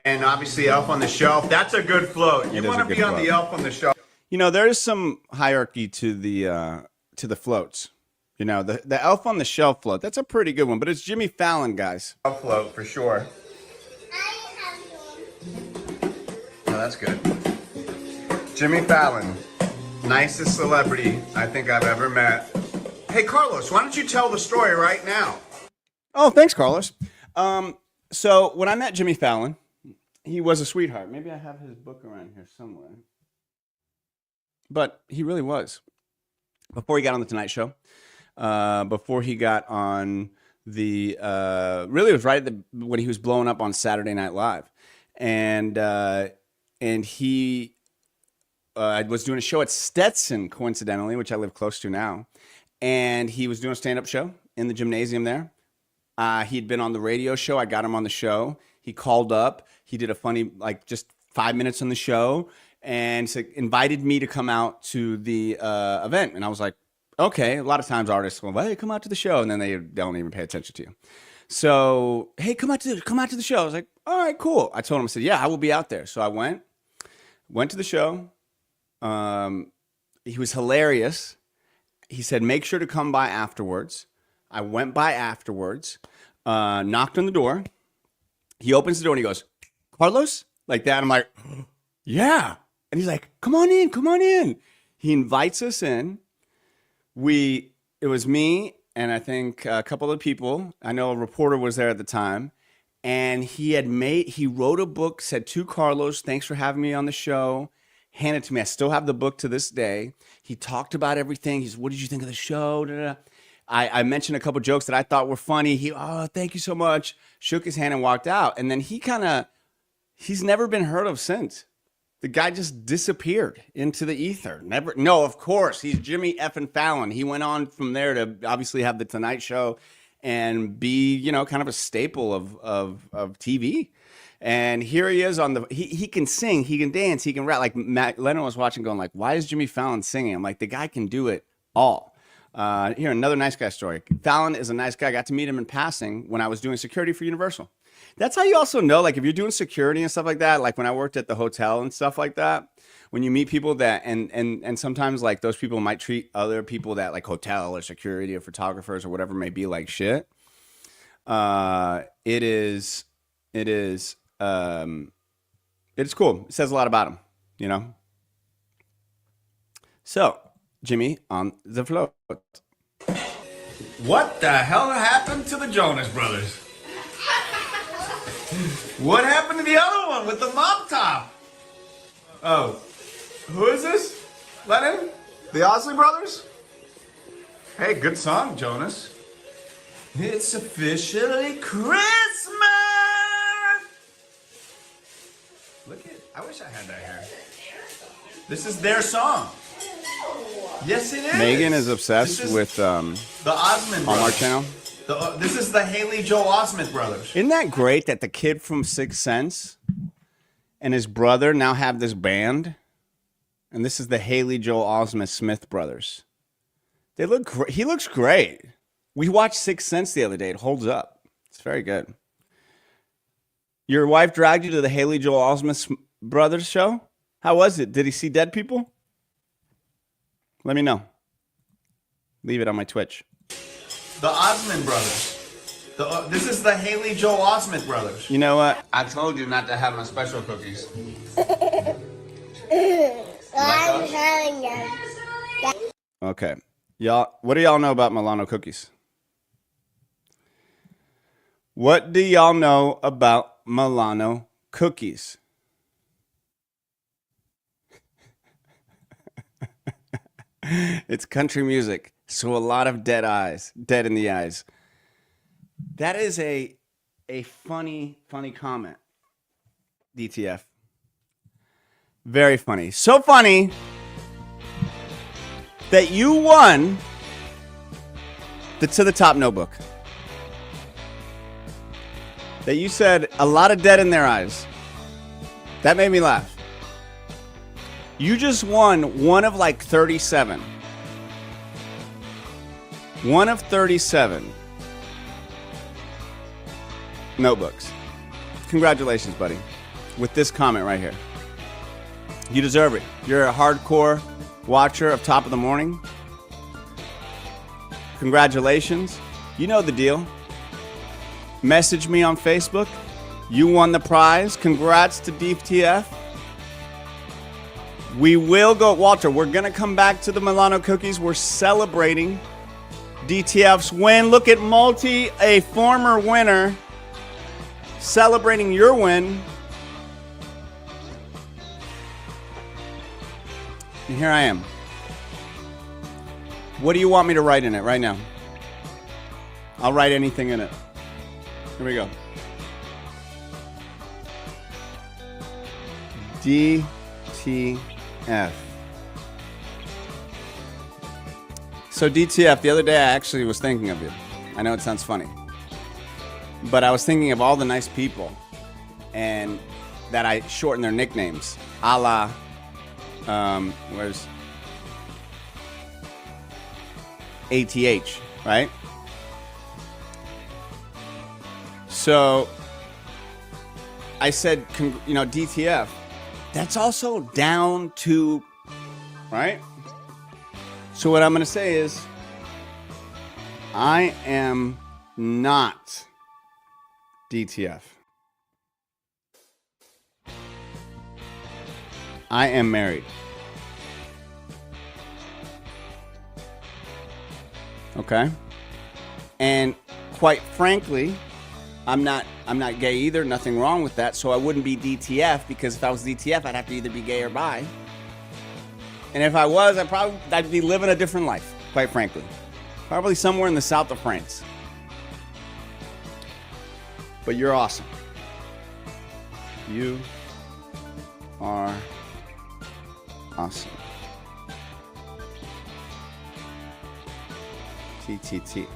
and obviously Elf on the Shelf. That's a good float. You want to be on the Elf on the Shelf. You know, there is some hierarchy to the floats. You know, the Elf on the Shelf float. That's a pretty good one, but it's Jimmy Fallon, guys. Float for sure. Oh, that's good. Jimmy Fallon, nicest celebrity I think I've ever met. Hey, Carlos, why don't you tell the story right now? Oh, thanks, Carlos. So when I met Jimmy Fallon, he was a sweetheart. Maybe I have his book around here somewhere. But he really was. Before he got on the Tonight Show, before he got on the, really it was right when he was blowing up on Saturday Night Live. And he was doing a show at Stetson, coincidentally, which I live close to now. And he was doing a stand-up show in the gymnasium there. He'd been on the radio show. I got him on the show. He called up. He did a funny, like, just 5 minutes on the show, and invited me to come out to the event. And I was like, okay. A lot of times artists go, well, hey, come out to the show, and then they don't even pay attention to you. So, hey, come out to the show. I was like, all right, cool. I told him, I said, yeah, I will be out there. So I went to the show. He was hilarious. He said, make sure to come by afterwards. I went by afterwards, knocked on the door. He opens the door and he goes, Carlos? Like that. I'm like, yeah. And he's like, come on in. He invites us in. It was me and I think a couple of people. I know a reporter was there at the time. And he wrote a book, said to Carlos, thanks for having me on the show. Handed it to me. I still have the book to this day. He talked about everything. He said, what did you think of the show? Da, da, da. I mentioned a couple jokes that I thought were funny. Thank you so much. Shook his hand and walked out. And then he's never been heard of since. The guy just disappeared into the ether. No, of course. He's Jimmy effing Fallon. He went on from there to obviously have the Tonight Show and be, kind of a staple of TV. And here he is he can sing, he can dance, he can rap. Like Matt Lennon was watching going like, why is Jimmy Fallon singing? I'm like, the guy can do it all. Here, another nice guy story. Fallon is a nice guy. I got to meet him in passing when I was doing security for Universal. That's how you also know, like if you're doing security and stuff like that, like when I worked at the hotel and stuff like that, when you meet people that, and sometimes like those people might treat other people that like hotel or security or photographers or whatever may be like shit. It's cool. It says a lot about him, So, Jimmy on the float. What the hell happened to the Jonas Brothers? What happened to the other one with the mop top? Oh, who is this? Lennon? The Osley Brothers? Hey, good song, Jonas. It's officially Christmas! Look at, I wish I had that here. This is their song. Yes, it is. Megan is obsessed with the Osmond Hallmark Brothers. Channel. This is the Haley Joel Osment brothers. Isn't that great that the kid from Sixth Sense and his brother now have this band? And this is the Haley Joel Osment Smith brothers. They look great. He looks great. We watched Sixth Sense the other day. It holds up. It's very good. Your wife dragged you to the Haley Joel Osment brothers show? How was it? Did he see dead people? Let me know. Leave it on my Twitch. The Osmond brothers. This is the Haley Joel Osment brothers. You know what? I told you not to have my special cookies. I'm having them. Okay. Y'all, what do y'all know about Milano cookies? What do y'all know about Milano cookies? It's country music, so a lot of dead in the eyes. That is a funny comment, DTF. Very funny. So funny that you won the To the Top notebook. That you said a lot of dead in their eyes. That made me laugh. You just won one of like 37. One of 37 notebooks. Congratulations, buddy. With this comment right here. You deserve it. You're a hardcore watcher of Top of the Morning. Congratulations. You know the deal. Message me on Facebook. You won the prize. Congrats to DTF. We will go, Walter, we're going to come back to the Milano cookies. We're celebrating DTF's win. Look at Multi, a former winner, celebrating your win. And here I am. What do you want me to write in it right now? I'll write anything in it. Here we go. DTF. So DTF, the other day I actually was thinking of you. I know it sounds funny. But I was thinking of all the nice people and that I shorten their nicknames. A la, where's ATH, right? So I said, DTF. That's also down to, right? So what I'm going to say is, I am not DTF. I am married. Okay? And quite frankly, I'm not gay either. Nothing wrong with that. So I wouldn't be DTF, because if I was DTF, I'd have to either be gay or bi. And if I was, I'd be living a different life, quite frankly. Probably somewhere in the south of France. But you're awesome. You are awesome. TTT.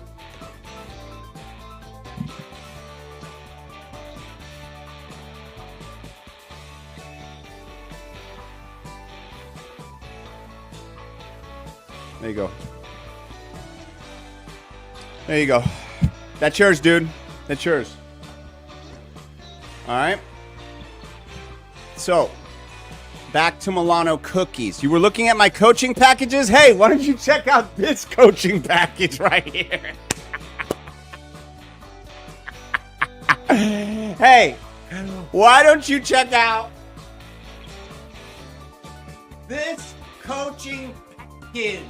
There you go. There you go. That's yours, dude. That's yours. All right. So, back to Milano cookies. You were looking at my coaching packages? Hey, why don't you check out this coaching package right here? Hey, why don't you check out this coaching package?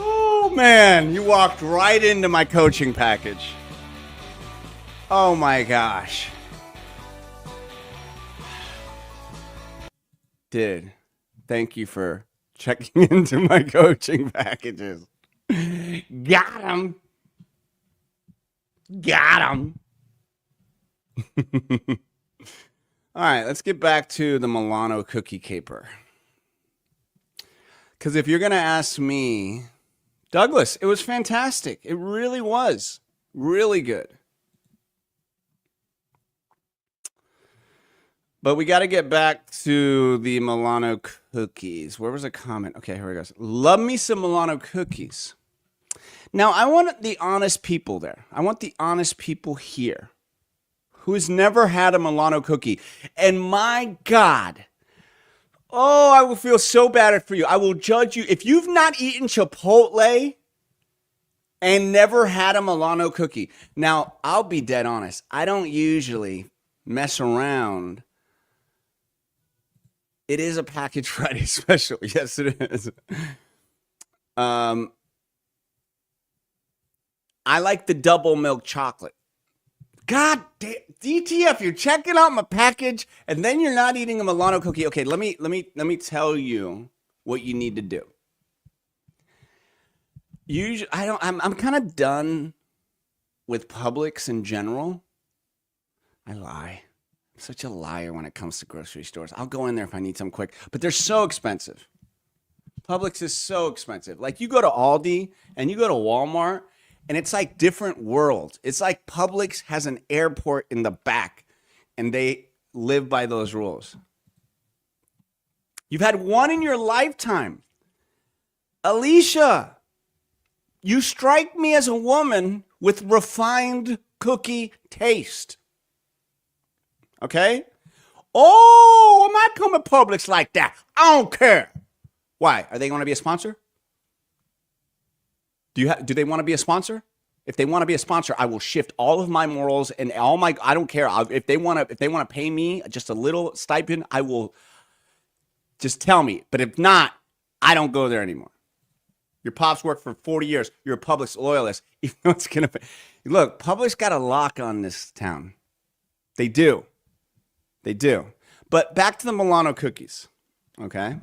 Oh, man, you walked right into my coaching package. Oh, my gosh. Dude, thank you for checking into my coaching packages. Got him. Got him. All right, let's get back to the Milano cookie caper. Because if you're going to ask me, Douglas, it was fantastic. It really was. Really good. But we got to get back to the Milano cookies. Where was the comment? Okay, here we go. Love me some Milano cookies. Now, I want the honest people there. I want the honest people here who's never had a Milano cookie. And my God, oh, I will feel so bad for you. I will judge you. If you've not eaten Chipotle and never had a Milano cookie. Now, I'll be dead honest. I don't usually mess around. It is a Package Friday special. Yes, it is. I like the double milk chocolate. God damn, DTF, you're checking out my package and then you're not eating a Milano cookie. Okay, let me tell you what you need to do. Usually, I'm kind of done with Publix in general. I lie. Such a liar when it comes to grocery stores. I'll go in there if I need something quick, but they're so expensive. Publix is so expensive. Like you go to Aldi and you go to Walmart and it's like different worlds. It's like Publix has an airport in the back and they live by those rules. You've had one in your lifetime. Alicia, you strike me as a woman with refined cookie taste. Okay? Oh, I'm not coming Publix like that. I don't care. Why? Are they going to be a sponsor? Do they want to be a sponsor? If they want to be a sponsor, I will shift all of my morals and all my. I don't care. If they want to pay me just a little stipend, I will. Just tell me. But if not, I don't go there anymore. Your pops worked for 40 years. You're a Publix loyalist. Even though it's gonna look. Publix got a lock on this town. They do. They do. But back to the Milano cookies. Okay.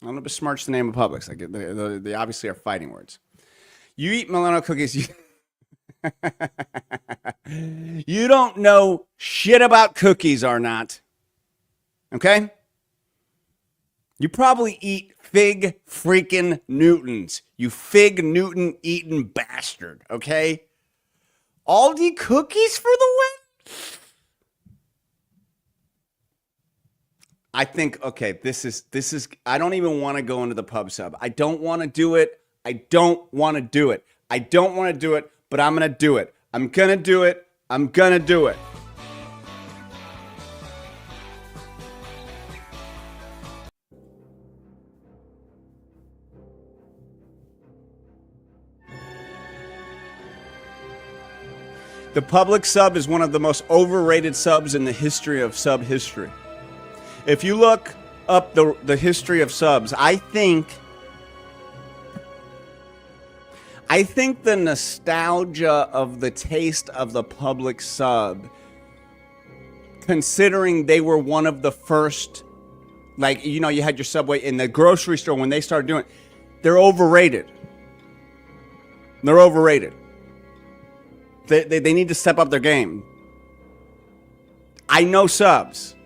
I don't besmirch the name of Publix. They obviously are fighting words. You eat Milano cookies. You don't know shit about cookies or not. Okay? You probably eat Fig freaking Newtons. You Fig Newton eating bastard. Okay? Aldi cookies for the win? I think, okay, this is, I don't even want to go into the pub sub. I don't want to do it. I don't want to do it. I don't want to do it, but I'm going to do it. I'm going to do it. I'm going to do it. The Publix sub is one of the most overrated subs in the history of sub history. If you look up the history of subs, I think the nostalgia of the taste of the Publix sub, considering they were one of the first, like, you know, you had your Subway in the grocery store when they started doing it, they're overrated. They're overrated. They need to step up their game. I know subs.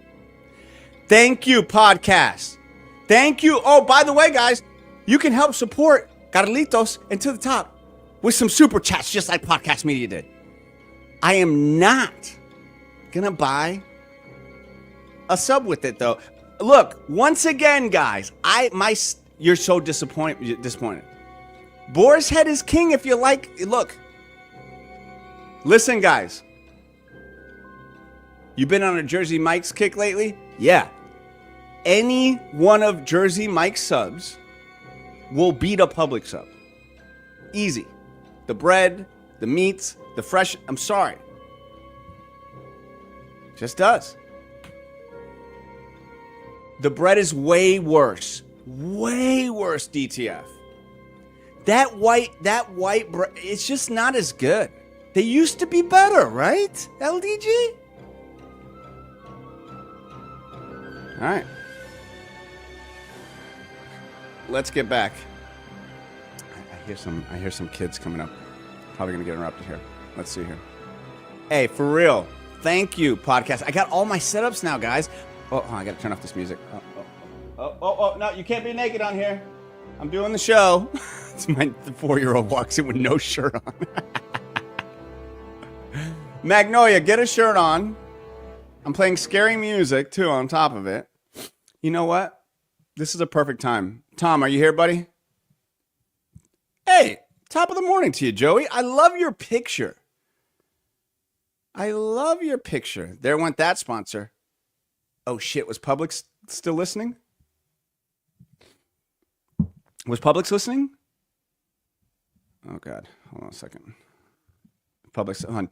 Thank you, podcast. Thank you. Oh, by the way, guys, you can help support Carlitos and To the Top with some super chats, just like Podcast Media did. I am not gonna buy a sub with it, though. Look, once again, guys, you're so disappointed. Boar's Head is king if you like. Look, listen, guys. You been on a Jersey Mike's kick lately? Yeah. Any one of Jersey Mike's subs will beat a Publix sub. Easy. The bread, the meats, the fresh. I'm sorry. Just does. The bread is way worse. Way worse, DTF. That white bread, it's just not as good. They used to be better, right? LDG? All right. Let's get back. I hear some kids coming up. Probably gonna get interrupted here. Let's see here. Hey, for real. Thank you, podcast. I got all my setups now, guys. Oh, I gotta turn off this music. Oh, no, you can't be naked on here. I'm doing the show. The 4-year-old walks in with no shirt on. Magnolia, get a shirt on. I'm playing scary music, too, on top of it. You know what? This is a perfect time. Tom, are you here, buddy? Hey, top of the morning to you, Joey. I love your picture. I love your picture. There went that sponsor. Oh, shit. Was Publix still listening? Was Publix listening? Oh, God. Hold on a second. Publix, hold on.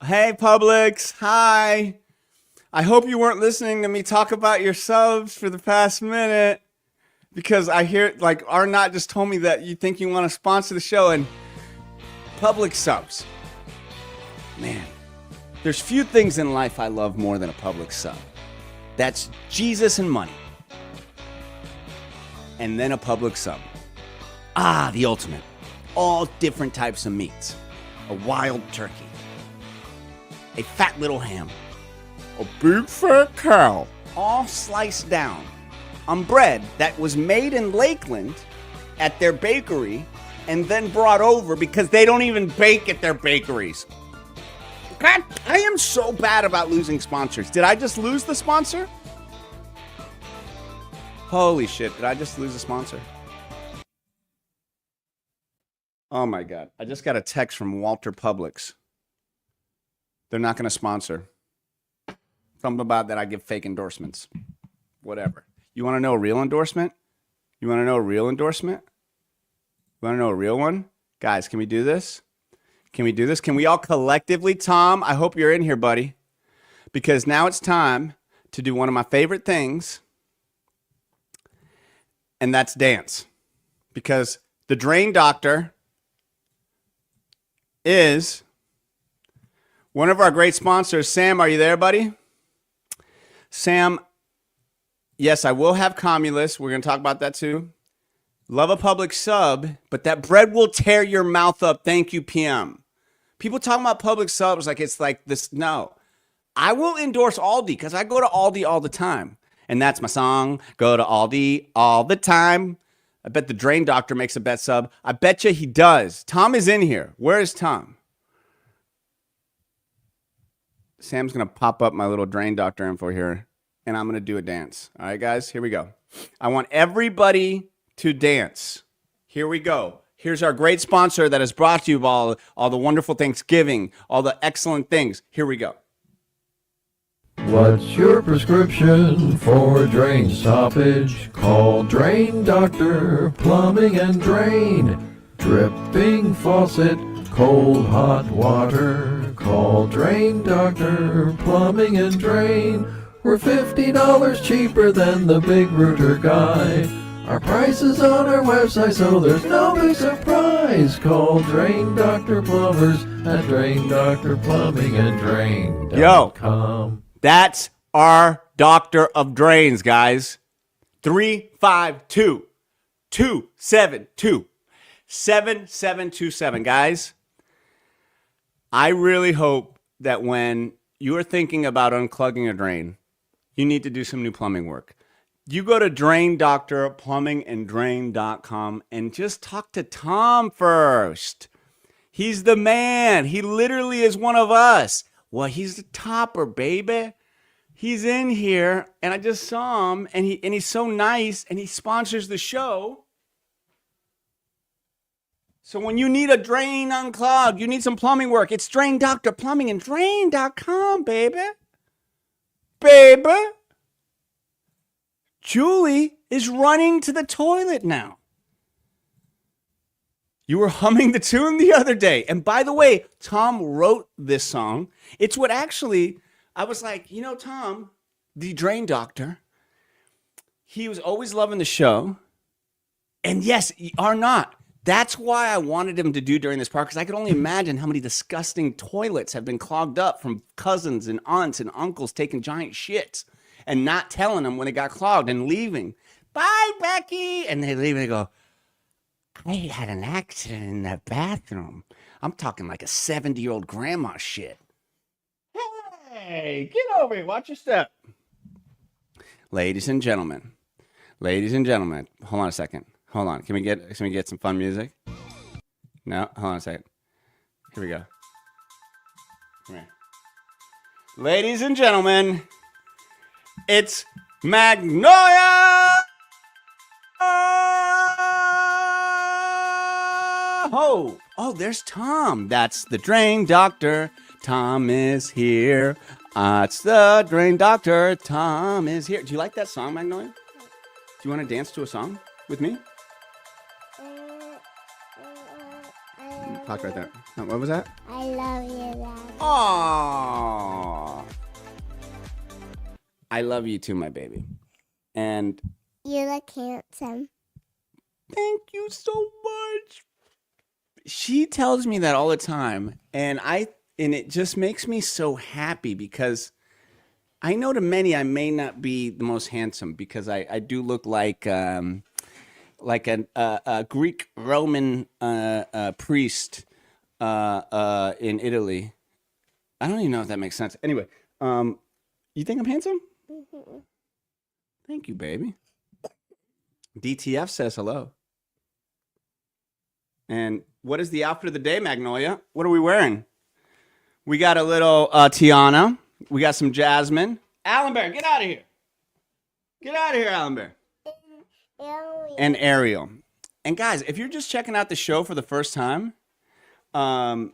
Hey, Publix. Hi. I hope you weren't listening to me talk about your subs for the past minute, because I hear, like, Arnott just told me that you think you want to sponsor the show, and Publix subs. Man, there's few things in life I love more than a Publix sub. That's Jesus and money. And then a Publix sub. Ah, the ultimate. All different types of meats. A wild turkey. A fat little ham. a big fat cow, all sliced down on bread that was made in Lakeland at their bakery and then brought over because they don't even bake at their bakeries. God, I am so bad about losing sponsors. Did I just lose the sponsor? Holy shit, did I just lose a sponsor? Oh my God. I just got a text from Walter Publix. They're not going to sponsor. Something about that I give fake endorsements. Whatever. You want to know a real endorsement? You want to know a real endorsement? You want to know a real one? Guys, can we do this? Can we do this? Can we all collectively, Tom, I hope you're in here, buddy. Because now it's time to do one of my favorite things. And that's dance. Because the Drain Doctor is one of our great sponsors. Sam, are you there, buddy? Sam, yes, I will have Comulus. We're going to talk about that too. Love a public sub, but that bread will tear your mouth up. Thank you, PM. People talking about public subs like it's like this. No, I will endorse Aldi because I go to Aldi all the time. And that's my song. Go to Aldi all the time. I bet the Drain Doctor makes a bet sub. I bet you he does. Tom is in here. Where is Tom? Sam's going to pop up my little Drain Doctor info here, and I'm going to do a dance. All right, guys, here we go. I want everybody to dance. Here we go. Here's our great sponsor that has brought you all the wonderful Thanksgiving, all the excellent things. Here we go. What's your prescription for drain stoppage? Call Drain Doctor Plumbing and Drain. Dripping faucet, cold hot water. Call Drain Doctor Plumbing and Drain. We're $50 cheaper than the big router guy. Our price is on our website, so there's no big surprise. Call Drain Doctor Plumbers at Drain Doctor Plumbing and Drain.com. That's our doctor of drains, guys. 352-272-7727. Guys, I really hope that when you are thinking about unclogging a drain, you need to do some new plumbing work. You go to Drain Doctor Plumbing and Drain.com and just talk to Tom first. He's the man. He literally is one of us. Well, he's the topper, baby. He's in here, and I just saw him, and he's so nice, and he sponsors the show. So when you need a drain unclogged, you need some plumbing work, it's Drain Doctor Plumbing and Drain.com, baby. Baby. Julie is running to the toilet now. You were humming the tune the other day. And by the way, Tom wrote this song. It's what actually, I was like, you know, Tom, the Drain Doctor, he was always loving the show. And yes, are not. That's why I wanted him to do during this part, because I could only imagine how many disgusting toilets have been clogged up from cousins and aunts and uncles taking giant shits and not telling them when they got clogged and leaving. Bye, Becky. And they leave and they go, I had an accident in that bathroom. I'm talking like a 70-year-old grandma shit. Hey, get over here. Watch your step. Ladies and gentlemen. Hold on a second. Hold on. Can we get some fun music? No? Hold on a second. Here we go. Come here. Ladies and gentlemen, it's Magnolia! Oh, there's Tom. That's the Drain Doctor. Tom is here. It's the Drain Doctor. Tom is here. Do you like that song, Magnolia? Do you want to dance to a song with me? Talk right there. What was that? I love you, Dad. Aww. I love you too, my baby. And You look handsome. thank you so much. She tells me that all the time, and it just makes me so happy because I know to many I may not be the most handsome because I do look like a Greek Roman priest in Italy. I don't even know if that makes sense. Anyway, You think I'm handsome? Mhm. Thank you, baby. DTF says hello. And what is the outfit of the day, Magnolia? What are we wearing? We got a little Tiana. We got some Jasmine. Alan Bear, get out of here. Get out of here, Alan Bear. And Ariel. And guys, if you're just checking out the show for the first time, I've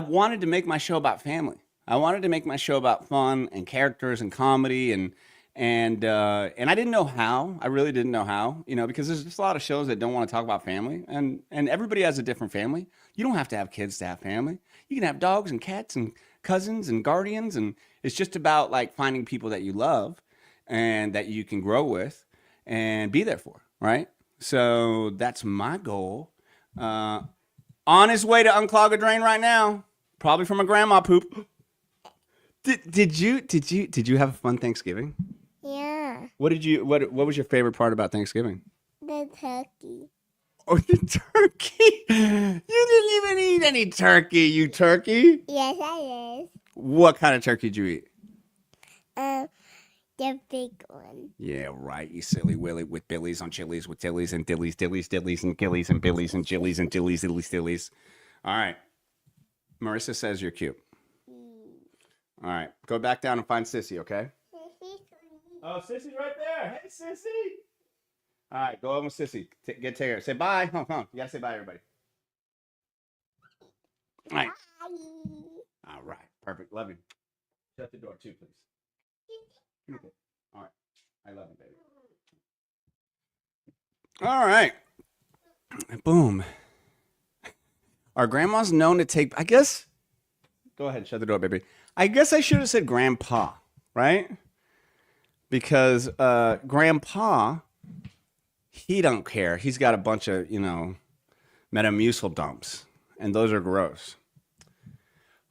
wanted to make my show about family. I wanted to make my show about fun and characters and comedy and I didn't know how. I really didn't know how, because there's just a lot of shows that don't want to talk about family, and everybody has a different family. You don't have to have kids to have family. You can have dogs and cats and cousins and guardians, and it's just about like finding people that you love and that you can grow with and be there for, right? So that's my goal. On his way to unclog a drain right now, probably from a grandma poop. Did you have a fun Thanksgiving? Yeah. What was your favorite part about Thanksgiving? The turkey. Oh, the turkey. You didn't even eat any turkey, you turkey. Yes, I did. What kind of turkey did you eat? The big one. Yeah, right, you silly willy, with billies on chilies, with tillies and dillies, dillies and killies and billies and chilies and dillies, dillies. All right. Marissa says you're cute. All right, go back down and find Sissy, okay? Oh, Sissy's right there. Hey, Sissy. All right, go over with Sissy. Take her. Say bye. Come on. You gotta say bye, everybody. All right. Bye. All right. Perfect. Love you. Shut the door too, please. Okay. All right. I love you, baby. All right. Boom. Our grandma's known to take, I guess. Go ahead. Shut the door, baby. I guess I should have said grandpa, right? Because grandpa, he don't care. He's got a bunch of, Metamucil dumps, and those are gross.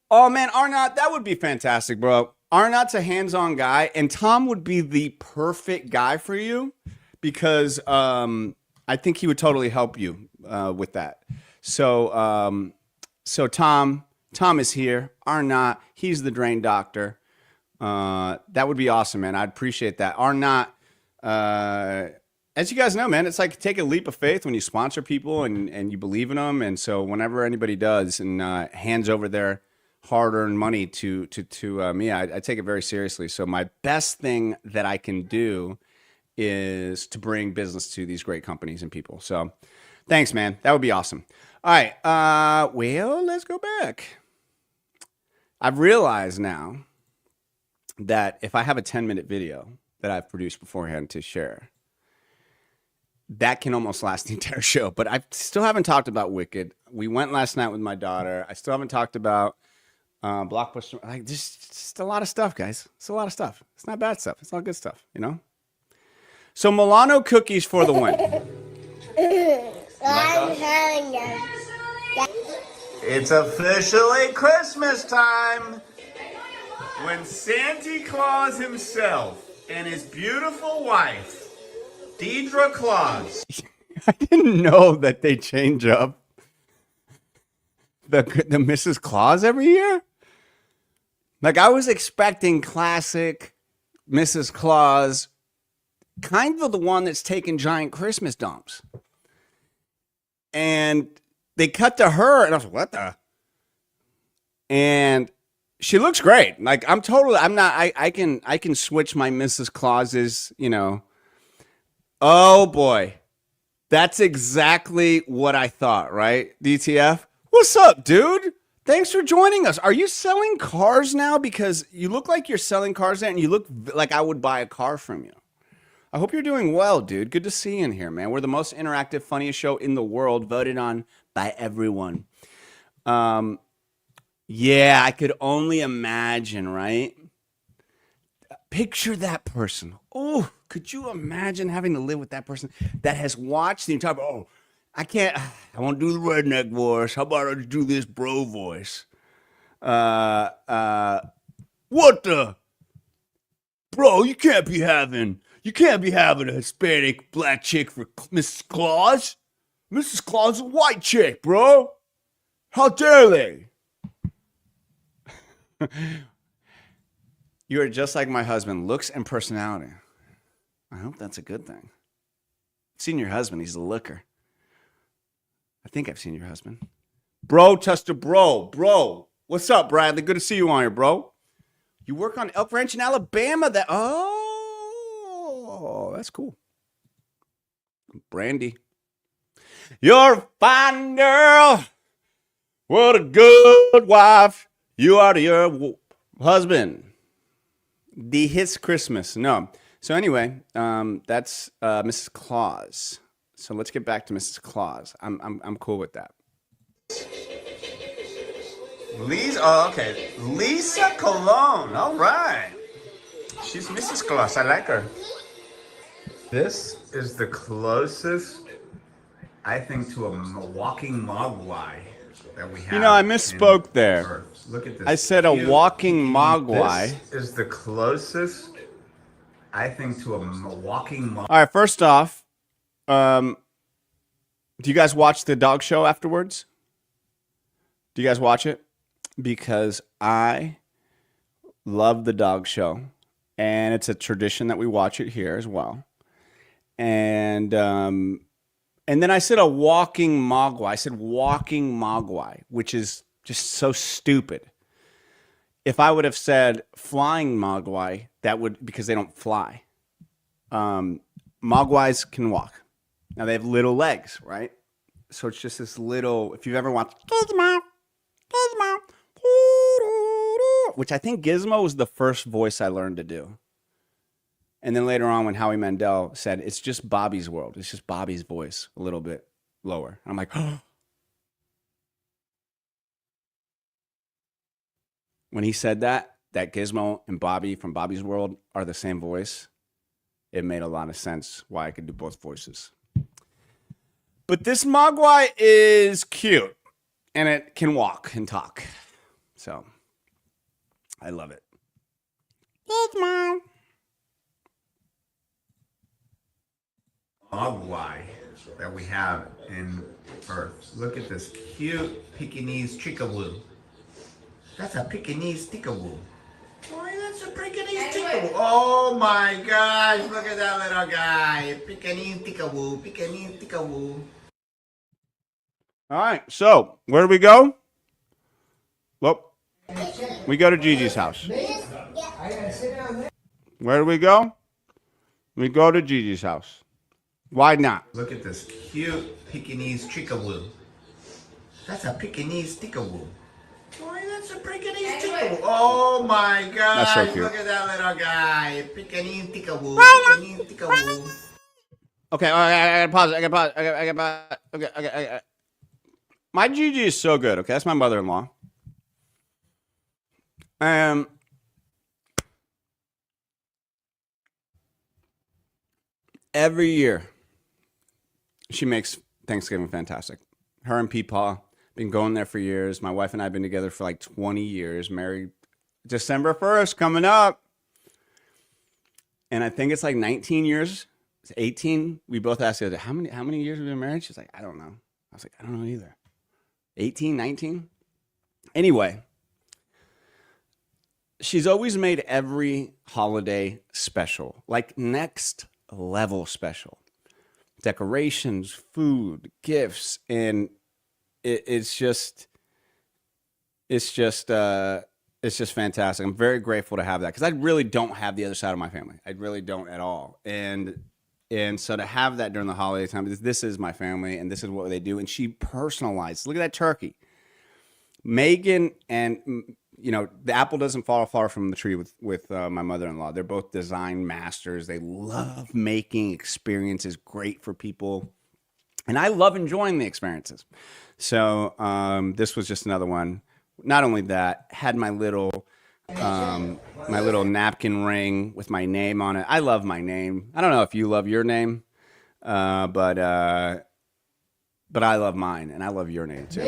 Oh, man, Arnott, that would be fantastic, bro. Arnott's a hands-on guy, and Tom would be the perfect guy for you because I think he would totally help you with that. So Tom is here. Arnott, he's the drain doctor. That would be awesome, man. I'd appreciate that. Arnott, as you guys know, man, it's like take a leap of faith when you sponsor people and you believe in them. And so whenever anybody does and hands over their hard-earned money to me, I take it very seriously. So my best thing that I can do is to bring business to these great companies and people. So thanks, man. That would be awesome. All right. Well, let's go back. I've realized now that if I have a 10-minute video that I've produced beforehand to share, that can almost last the entire show. But I still haven't talked about Wicked. We went last night with my daughter. I still haven't talked about Blockbuster. Like, just a lot of stuff, guys. It's a lot of stuff. It's not bad stuff. It's all good stuff, So Milano cookies for the win. I'm having them. It's officially Christmas time when Santa Claus himself and his beautiful wife, Deidre Claus. I didn't know that they change up the Mrs. Claus every year. Like, I was expecting classic Mrs. Claus, kind of the one that's taking giant Christmas dumps. And they cut to her, and I was like, what the? And she looks great. Like, I can switch my Mrs. Clauses, Oh, boy. That's exactly what I thought, right? DTF? What's up, dude? Thanks for joining us. Are you selling cars now? Because you look like you're selling cars now, and you look like I would buy a car from you. I hope you're doing well, dude. Good to see you in here, man. We're the most interactive, funniest show in the world, voted on by everyone. Yeah, I could only imagine, right? Picture that person. Oh, could you imagine having to live with that person that has watched the entire, I won't do the redneck voice. How about I just do this bro voice? What the? Bro, you can't be having a Hispanic black chick for Mrs. Claus. Mrs. Claus is a white chick, bro. How dare they? You are just like my husband, looks and personality. I hope that's a good thing. I've seen your husband. He's a looker. I think I've seen your husband. Bro, Tester, bro. What's up, Bradley? Good to see you on here, bro. You work on Elk Ranch in Alabama. Oh, that's cool. Brandy. You're a fine girl. What a good wife you are to your husband. The His Christmas. No. So anyway, that's Mrs. Claus. So let's get back to Mrs. Claus. I'm cool with that. Lisa, oh, okay. Lisa Cologne. All right. She's Mrs. Claus. I like her. This is the closest, I think, to a walking mogwai that we have. You know, I misspoke there. Look at this. I said a walking mogwai. This is the closest, I think, to a walking mogwai. All right, first off, do you guys watch the dog show afterwards? Do you guys watch it? Because I love the dog show, and it's a tradition that we watch it here as well. And then I said a walking mogwai. I said walking mogwai, which is just so stupid. If I would have said flying mogwai, that would, because they don't fly. Mogwais can walk. Now they have little legs, right? So it's just this little, if you've ever watched Gizmo, which I think Gizmo was the first voice I learned to do. And then later on when Howie Mandel said, it's just Bobby's world. It's just Bobby's voice a little bit lower. And I'm like, oh. When he said that Gizmo and Bobby from Bobby's world are the same voice, it made a lot of sense why I could do both voices. But this mogwai is cute, and it can walk and talk. So, I love it. Gizmo. Mogwai that we have in Earth. Look at this cute Pekingese chickaboo. That's a Pekingese chickaboo. Boy, that's a Pekingese chickaboo. Oh my gosh, look at that little guy. Pekingese chickaboo, Pekingese chickaboo. All right, so where do we go? Well, we go to Gigi's house. Where do we go? We go to Gigi's house. Why not? Look at this cute Pekingese chickaboo. That's a Pekingese chickaboo. Boy, that's a Pekingese chickaboo. Oh my gosh, That's so cute. look at that little guy. Pekingese chickaboo, Pekingese chickaboo. Okay, I gotta pause. I gotta pause. Okay. My Gigi is so good. Okay, that's my mother-in-law. Every year, she makes Thanksgiving fantastic. Her and Peepaw been going there for years. My wife and I have been together for like 20 years. Married December 1st, coming up. And I think it's like 19 years. It's 18. We both asked the other, how many years have we been married? She's like, I don't know. I was like, I don't know either. 18, 19? Anyway, she's always made every holiday special, like next level special. Decorations, food, gifts, and it's just fantastic. I'm very grateful to have that because I really don't have the other side of my family. I really don't at all. And so to have that during the holiday time, this is my family and this is what they do. And she personalized. Look at that turkey. Megan and, you know, the apple doesn't fall far from the tree with my mother-in-law. They're both design masters. They love making experiences great for people. And I love enjoying the experiences. So this was just another one. Not only that, had my little napkin ring with my name on it. I love my name. I don't know if you love your name, but I love mine, and I love your name too.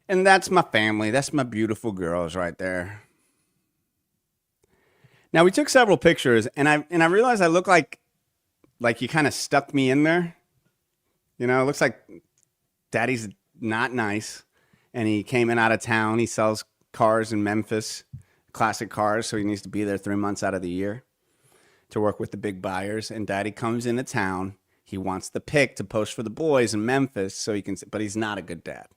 And that's my family. That's my beautiful girls right there. Now we took several pictures, and I realized I look like you kind of stuck me in there. You know, it looks like Daddy's not nice. And he came in out of town. He sells cars in Memphis, classic cars. So he needs to be there 3 months out of the year to work with the big buyers. And Daddy comes into town. He wants the pic to post for the boys in Memphis so he can, but he's not a good dad.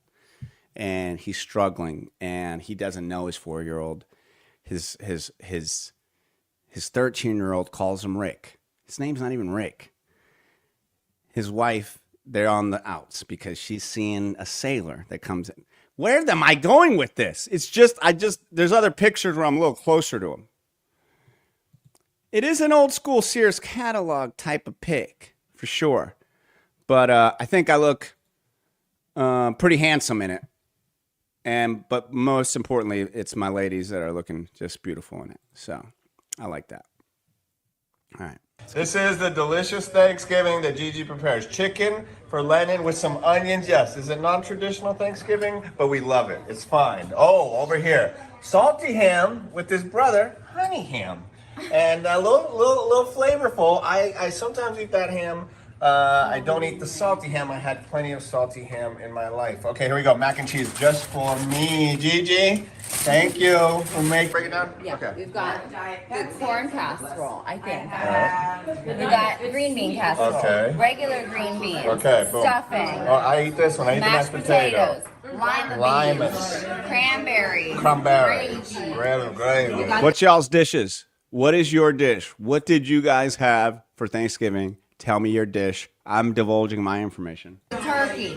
And he's struggling, and he doesn't know his 4-year-old. His 13-year-old calls him Rick. His name's not even Rick. His wife, they're on the outs because she's seeing a sailor that comes in. Where am I going with this? It's just, there's other pictures where I'm a little closer to him. It is an old school Sears catalog type of pic, for sure. But I think I look pretty handsome in it. But most importantly, it's my ladies that are looking just beautiful in it. So I like that. All right. This is the delicious Thanksgiving that Gigi prepares. Chicken for Lennon with some onions. Yes, is it non-traditional Thanksgiving? But we love it. It's fine. Oh, over here. Salty ham with his brother, honey ham. And a little flavorful. I sometimes eat that ham. I don't eat the salty ham. I had plenty of salty ham in my life. Okay, here we go. Mac and cheese just for me. Gigi, thank you for making. Break it down? Yeah, Okay. we've got the corn casserole, I think. We got green bean casserole. Okay. Regular green beans. Okay, boom. Stuffing. Oh, I eat this one. I eat Mashed the mashed potato. potatoes. Lima Lima. beans. Cranberries. Cranberry. Gravy. What's y'all's dishes? What is your dish? What did you guys have for Thanksgiving? Tell me your dish. I'm divulging my information. Turkey.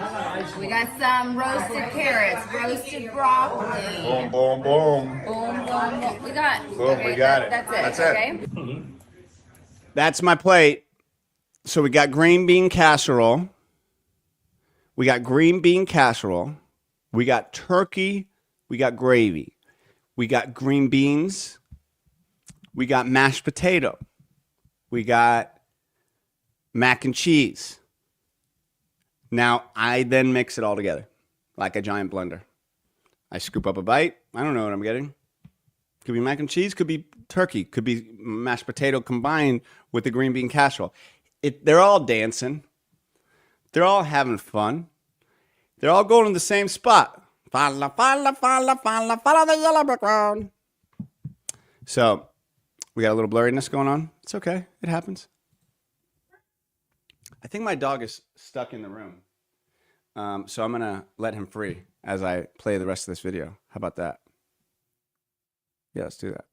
We got some roasted carrots, roasted broccoli. Boom, boom, boom. Boom, boom, boom. We got. Boom, Okay, we got it. That's it. That's it. Okay. That's my plate. So we got green bean casserole. We got green bean casserole. We got turkey. We got gravy. We got green beans. We got mashed potato. We got mac and cheese. Now, I then mix it all together like a giant blender. I scoop up a bite. I don't know what I'm getting. Could be mac and cheese, could be turkey, could be mashed potato combined with the green bean casserole. They're all dancing. They're all having fun. They're all going to the same spot. Follow the yellow brick road. So, we got a little blurriness going on. It's okay. It happens. I think my dog is stuck in the room. So I'm going to let him free as I play the rest of this video. How about that? Yeah, let's do that.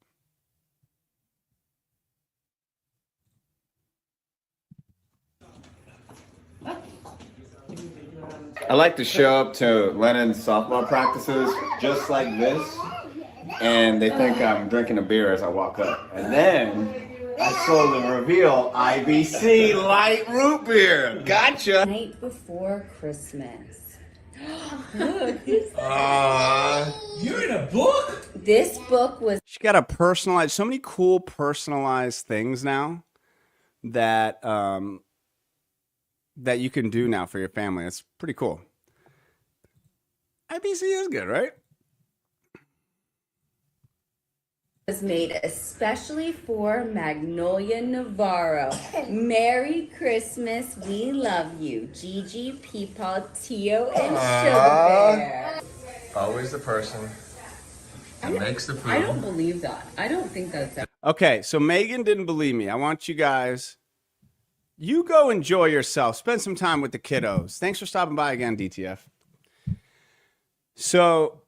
I like to show up to Lennon's softball practices just like this, and they think I'm drinking a beer as I walk up. And then I slowly reveal IBC light root beer. Gotcha. Night before Christmas. You're in a book? This book was. She got a personalized, so many cool personalized things now that that you can do now for your family. It's pretty cool. IBC is good, right? Was made especially for Magnolia Navarro. Merry Christmas, we love you. Gigi, Peepaw, Tio, and Sugar Bear. Always the person that makes the food. I don't believe that. I don't think that's that. Okay, so Megan didn't believe me. I want you guys, you go enjoy yourself. Spend some time with the kiddos. Thanks for stopping by again, DTF. So,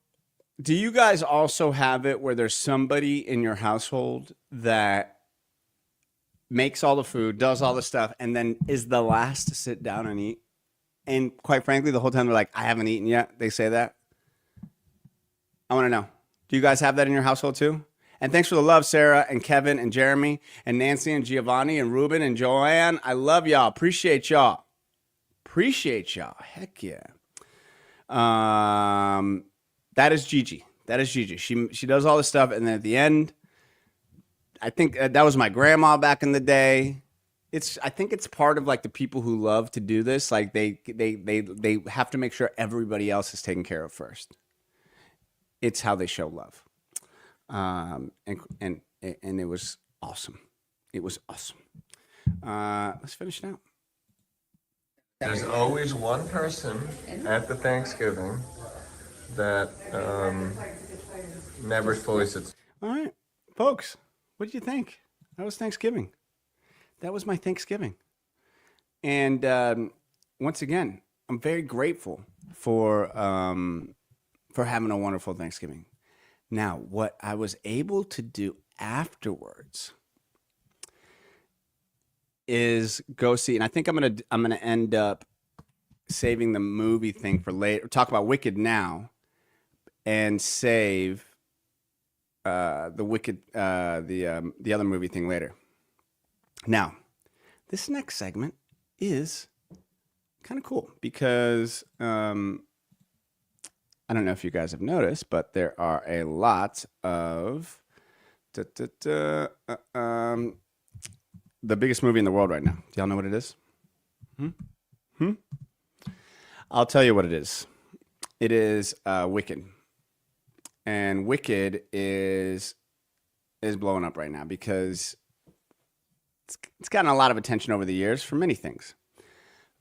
do you guys also have it where there's somebody in your household that makes all the food, does all the stuff, and then is the last to sit down and eat? And quite frankly, the whole time they're like, I haven't eaten yet. They say that. I want to know. Do you guys have that in your household too? And thanks for the love, Sarah and Kevin and Jeremy and Nancy and Giovanni and Ruben and Joanne. I love y'all. Appreciate y'all. Heck yeah. That is Gigi. She does all this stuff, and then at the end, I think that was my grandma back in the day. I think it's part of like the people who love to do this. Like they have to make sure everybody else is taken care of first. It's how they show love, and it was awesome. It was awesome. Let's finish it out. There's always one person at the Thanksgiving that Never fully sits. All right, folks, what did you think? That was Thanksgiving. That was my Thanksgiving. And once again, I'm very grateful for having a wonderful Thanksgiving. Now, what I was able to do afterwards is go see, and I think I'm gonna end up saving the movie thing for later. Talk about Wicked now, and save the Wicked the other movie thing later. Now, this next segment is kind of cool because I don't know if you guys have noticed, but there are a lot of the biggest movie in the world right now. Do y'all know what it is? I'll tell you what it is. It is Wicked. And Wicked is blowing up right now because it's gotten a lot of attention over the years for many things.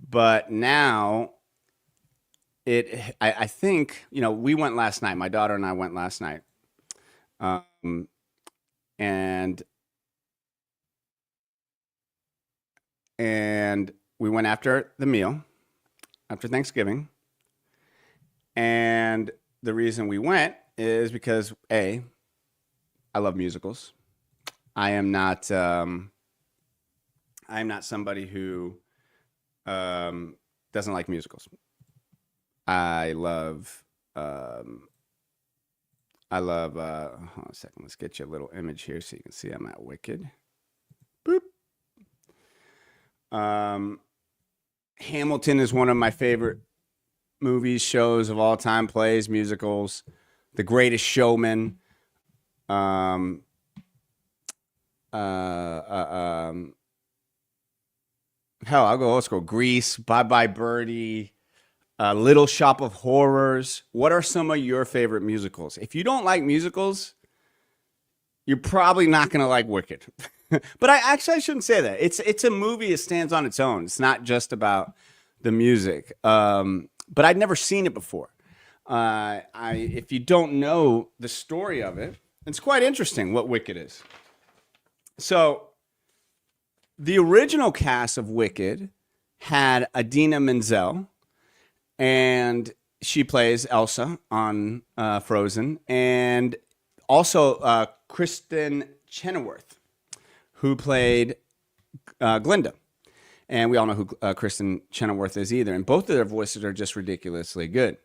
But now I think, we went last night. My daughter and I went last night. And we went after the meal, after Thanksgiving. And the reason we went is because, I love musicals. I am not somebody who doesn't like musicals. I love hold on a second. Let's get you a little image here so you can see I'm at Wicked. Boop. Hamilton is one of my favorite movies, shows of all time, plays, musicals. The Greatest Showman. Hell, I'll go old school. Grease, Bye Bye Birdie, Little Shop of Horrors. What are some of your favorite musicals? If you don't like musicals, you're probably not going to like Wicked. But I shouldn't say that. It's a movie. It stands on its own. It's not just about the music. But I'd never seen it before. If you don't know the story of it, it's quite interesting what Wicked is. So the original cast of Wicked had Idina Menzel, and she plays Elsa on Frozen, and also Kristen Chenoweth, who played Glinda. And we all know who Kristen Chenoweth is either. And both of their voices are just ridiculously good.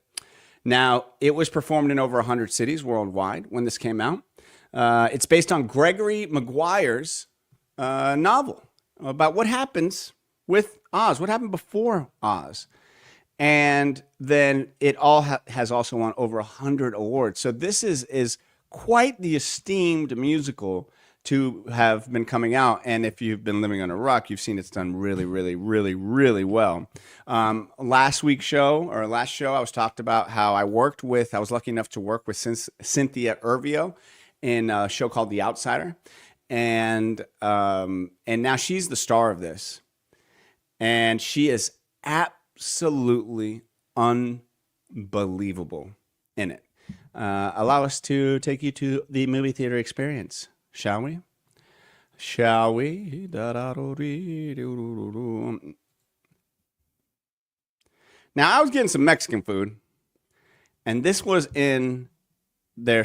Now, it was performed in over 100 cities worldwide when this came out. It's based on Gregory Maguire's novel about what happens with Oz, what happened before Oz. And then it all has also won over 100 awards. So this is quite the esteemed musical to have been coming out. And if you've been living on a rock, you've seen it's done really, really, really, really well. Last show, I was talked about how I was lucky enough to work with Cynthia Ervio in a show called The Outsider. And now she's the star of this. And she is absolutely unbelievable in it. Allow us to take you to the movie theater experience, shall we? Shall we? Now, I was getting some Mexican food, and this was in their,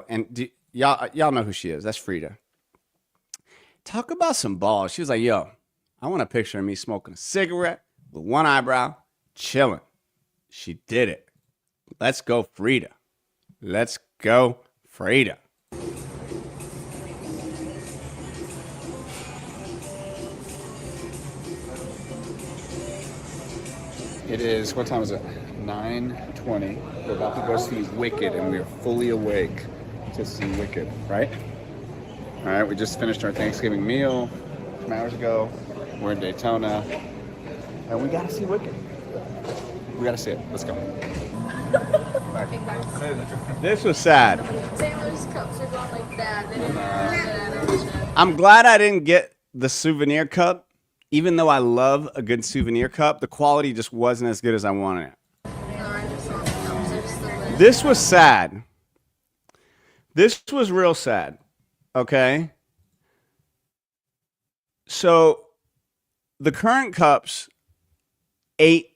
and y'all know who she is. That's Frida. Talk about some balls. She was like, yo, I want a picture of me smoking a cigarette with one eyebrow, chilling. She did it. Let's go, Frida. Let's go, Frida. It is, what time is it? 9:20. We're about to go see Wicked, and we are fully awake to see Wicked, right? All right, we just finished our Thanksgiving meal some hours ago. We're in Daytona, and we gotta see Wicked. We gotta see it. Let's go. This was sad. Taylor's cups are going like that. I'm glad I didn't get the souvenir cup. Even though I love a good souvenir cup, the quality just wasn't as good as I wanted it. This was sad This was real sad. Okay. So the current cups, $8.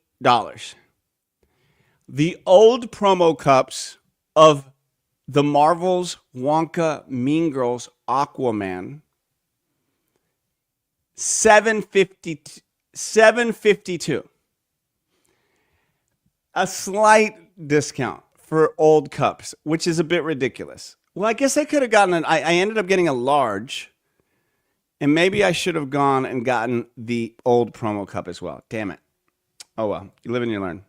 The old promo cups of the Marvels, Wonka, Mean Girls, Aquaman, $7.52. A slight discount for old cups, which is a bit ridiculous. Well, I guess I could have gotten I ended up getting a large, and maybe I should have gone and gotten the old promo cup as well. Damn it. Oh well, you live and you learn.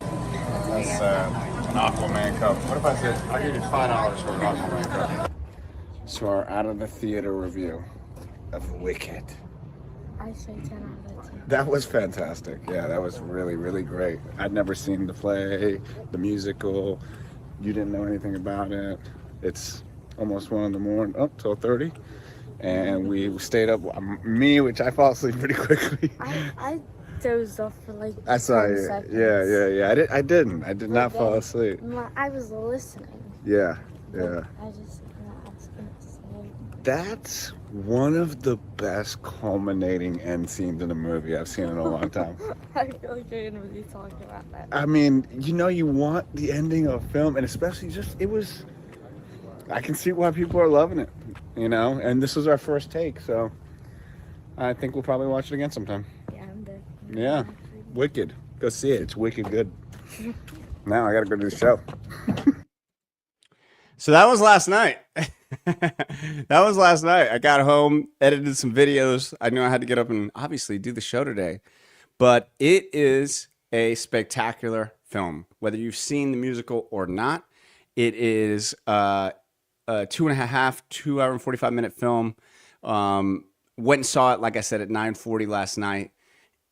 That's an Aquaman cup. What if I said I'll give you $5 for an Aquaman cup? So our out of the theater review of Wicked. I say 10 out of 10. That was fantastic. Yeah, that was really, really great. I'd never seen the play, the musical. You didn't know anything about it. It's almost 1 in the morning, up till 30. And we stayed up, which I fall asleep pretty quickly. I dozed off for like I saw 10 you. seconds. Yeah. I did not fall asleep. I was listening. Yeah. I was gonna say. That's one of the best culminating end scenes in a movie I've seen in a long time. I feel like you're gonna be talking about that. I mean, you want the ending of a film, and especially I can see why people are loving it, and this was our first take, so I think we'll probably watch it again sometime. Yeah, I'm dead. Yeah, Wicked. Go see it. It's wicked good. Now I gotta go do the show. So that was last night. I got home, edited some videos. I knew I had to get up and obviously do the show today. But it is a spectacular film. Whether you've seen the musical or not, it is a 2 hour and 45-minute film. Went and saw it, like I said, at 9:40 last night.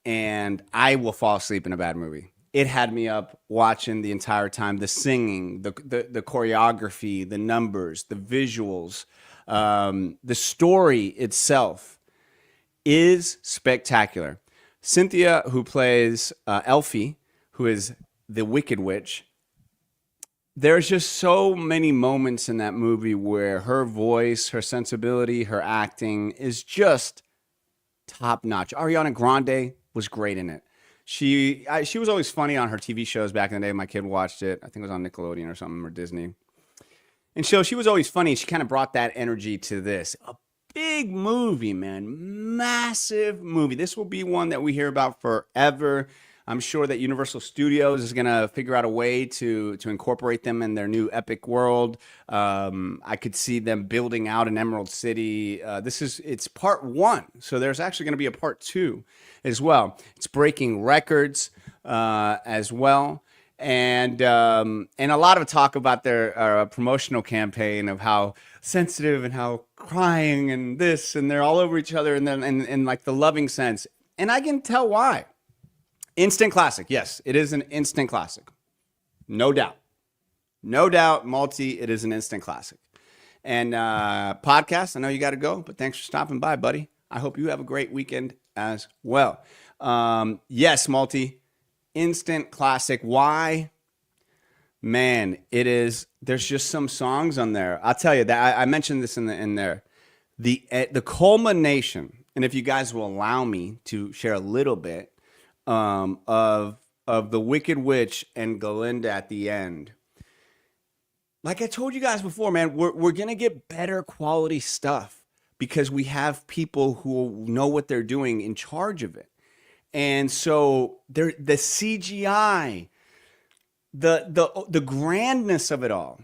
And I will fall asleep in a bad movie. It had me up watching the entire time. The singing, the choreography, the numbers, the visuals, the story itself is spectacular. Cynthia, who plays Elfie, who is the Wicked Witch, there's just so many moments in that movie where her voice, her sensibility, her acting is just top notch. Ariana Grande was great in it. She was always funny on her TV shows back in the day. My kid watched it. I think it was on Nickelodeon or something, or Disney. And so she was always funny. She kind of brought that energy to this. A big movie, man. Massive movie. This will be one that we hear about forever. I'm sure that Universal Studios is going to figure out a way to incorporate them in their new epic world. I could see them building out an Emerald City. It's part 1, so there's actually going to be a part 2 as well. It's breaking records as well. And a lot of talk about their promotional campaign of how sensitive and how crying and this, and they're all over each other, and then in like the loving sense. And I can tell why. Instant classic. Yes, it is an instant classic. No doubt. No doubt, Malty, it is an instant classic. And podcast, I know you got to go, but thanks for stopping by, buddy. I hope you have a great weekend as well. Yes, Malty, instant classic. Why? Man, it is. There's just some songs on there. I'll tell you that I mentioned this in there. The culmination, and if you guys will allow me to share a little bit of the Wicked Witch and Galinda at the end. Like I told you guys before, man, we're gonna get better quality stuff because we have people who know what they're doing in charge of it. And so the CGI, the grandness of it all,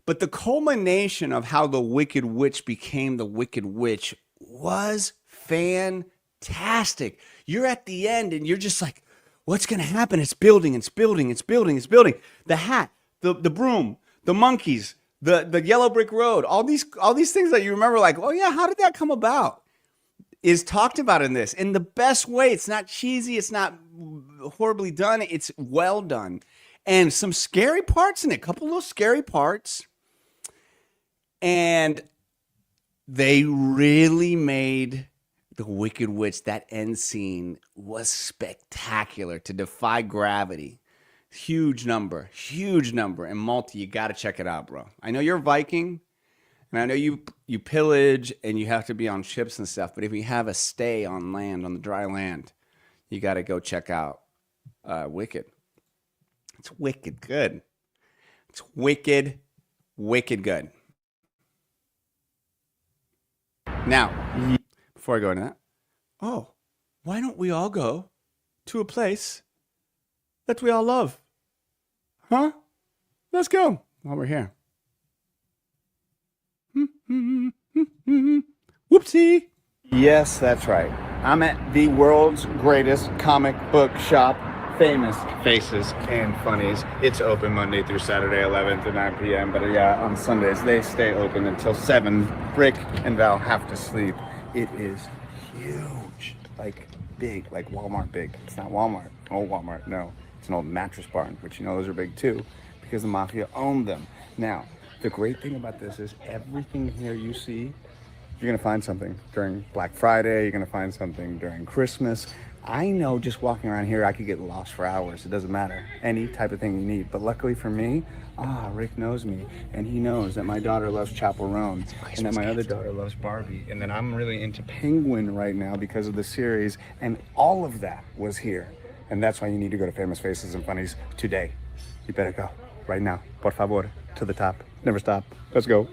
but the culmination of how the Wicked Witch became the Wicked Witch was fantastic. You're at the end and you're just like, what's going to happen? It's building, it's building, it's building, it's building. The hat, the broom, the monkeys, the yellow brick road, all these things that you remember, like, oh yeah, how did that come about? Is talked about in this in the best way. It's not cheesy. It's not horribly done. It's well done. And some scary parts in it, a couple little scary parts. And they really made the Wicked Witch, that end scene was spectacular, to defy gravity. Huge number. And Malta, you got to check it out, bro. I know you're Viking, and I know you pillage and you have to be on ships and stuff, but if you have a stay on land, on the dry land, you got to go check out Wicked. It's wicked good. It's wicked good. Now, before I go into that, why don't we all go to a place that we all love? Huh? Let's go while we're here. Whoopsie. Yes, that's right. I'm at the world's greatest comic book shop, Famous Faces and Funnies. It's open Monday through Saturday, 11 to 9 p.m. But yeah, on Sundays, they stay open until 7. Rick and Val have to sleep. It is huge, like big, like Walmart big. It's not Walmart, old Walmart, no. It's an old mattress barn, which you know those are big too, because the mafia owned them. Now, the great thing about this is everything here you see, you're gonna find something during Black Friday, you're gonna find something during Christmas. I know just walking around here, I could get lost for hours. It doesn't matter. Any type of thing you need. But luckily for me, Rick knows me. And he knows that my daughter loves Chapel Roan. And that my other daughter loves Barbie. And that I'm really into Penguin right now because of the series. And all of that was here. And that's why you need to go to Famous Faces and Funnies today. You better go. Right now. Por favor. To the top. Never stop. Let's go.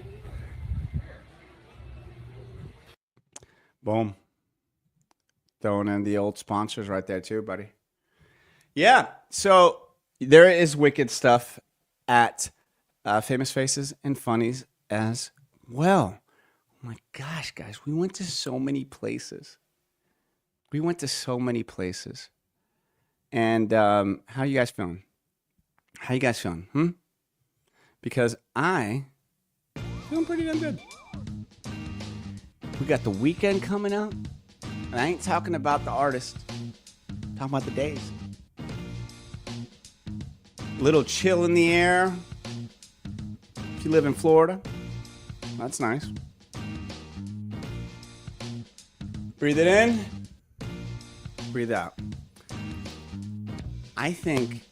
Boom. Throwing in the old sponsors right there too, buddy. Yeah, so there is wicked stuff at Famous Faces and Funnies as well. Oh my gosh, guys, we went to so many places. And how you guys feeling? Because I feeling pretty damn good. We got the weekend coming up. And I ain't talking about the artist. I'm talking about the days. Little chill in the air. If you live in Florida, that's nice. Breathe it in. Breathe out. I think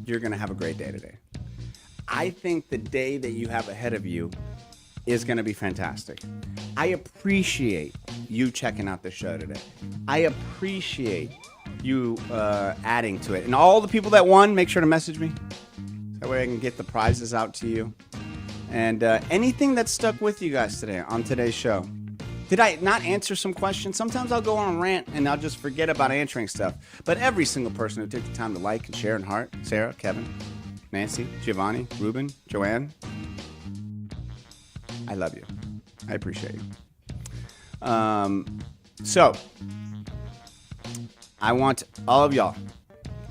you're going to have a great day today. I think the day that you have ahead of you is going to be fantastic. I appreciate you checking out the show today. I appreciate you adding to it. And all the people that won, make sure to message me. That way I can get the prizes out to you. And anything that stuck with you guys today on today's show. Did I not answer some questions? Sometimes I'll go on a rant and I'll just forget about answering stuff. But every single person who took the time to like and share and heart, Sarah, Kevin, Nancy, Giovanni, Ruben, Joanne, I love you. I appreciate you. So, I want all of y'all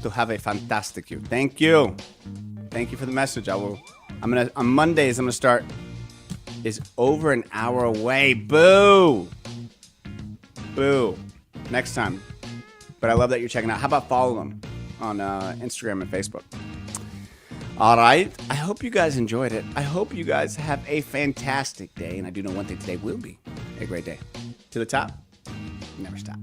to have a fantastic you. Thank you. Thank you for the message. On Mondays, I'm gonna start. Is over an hour away. Boo. Next time. But I love that you're checking out. How about follow them on Instagram and Facebook? All right. I hope you guys enjoyed it. I hope you guys have a fantastic day. And I do know one thing today will be a great day. To the top, never stop.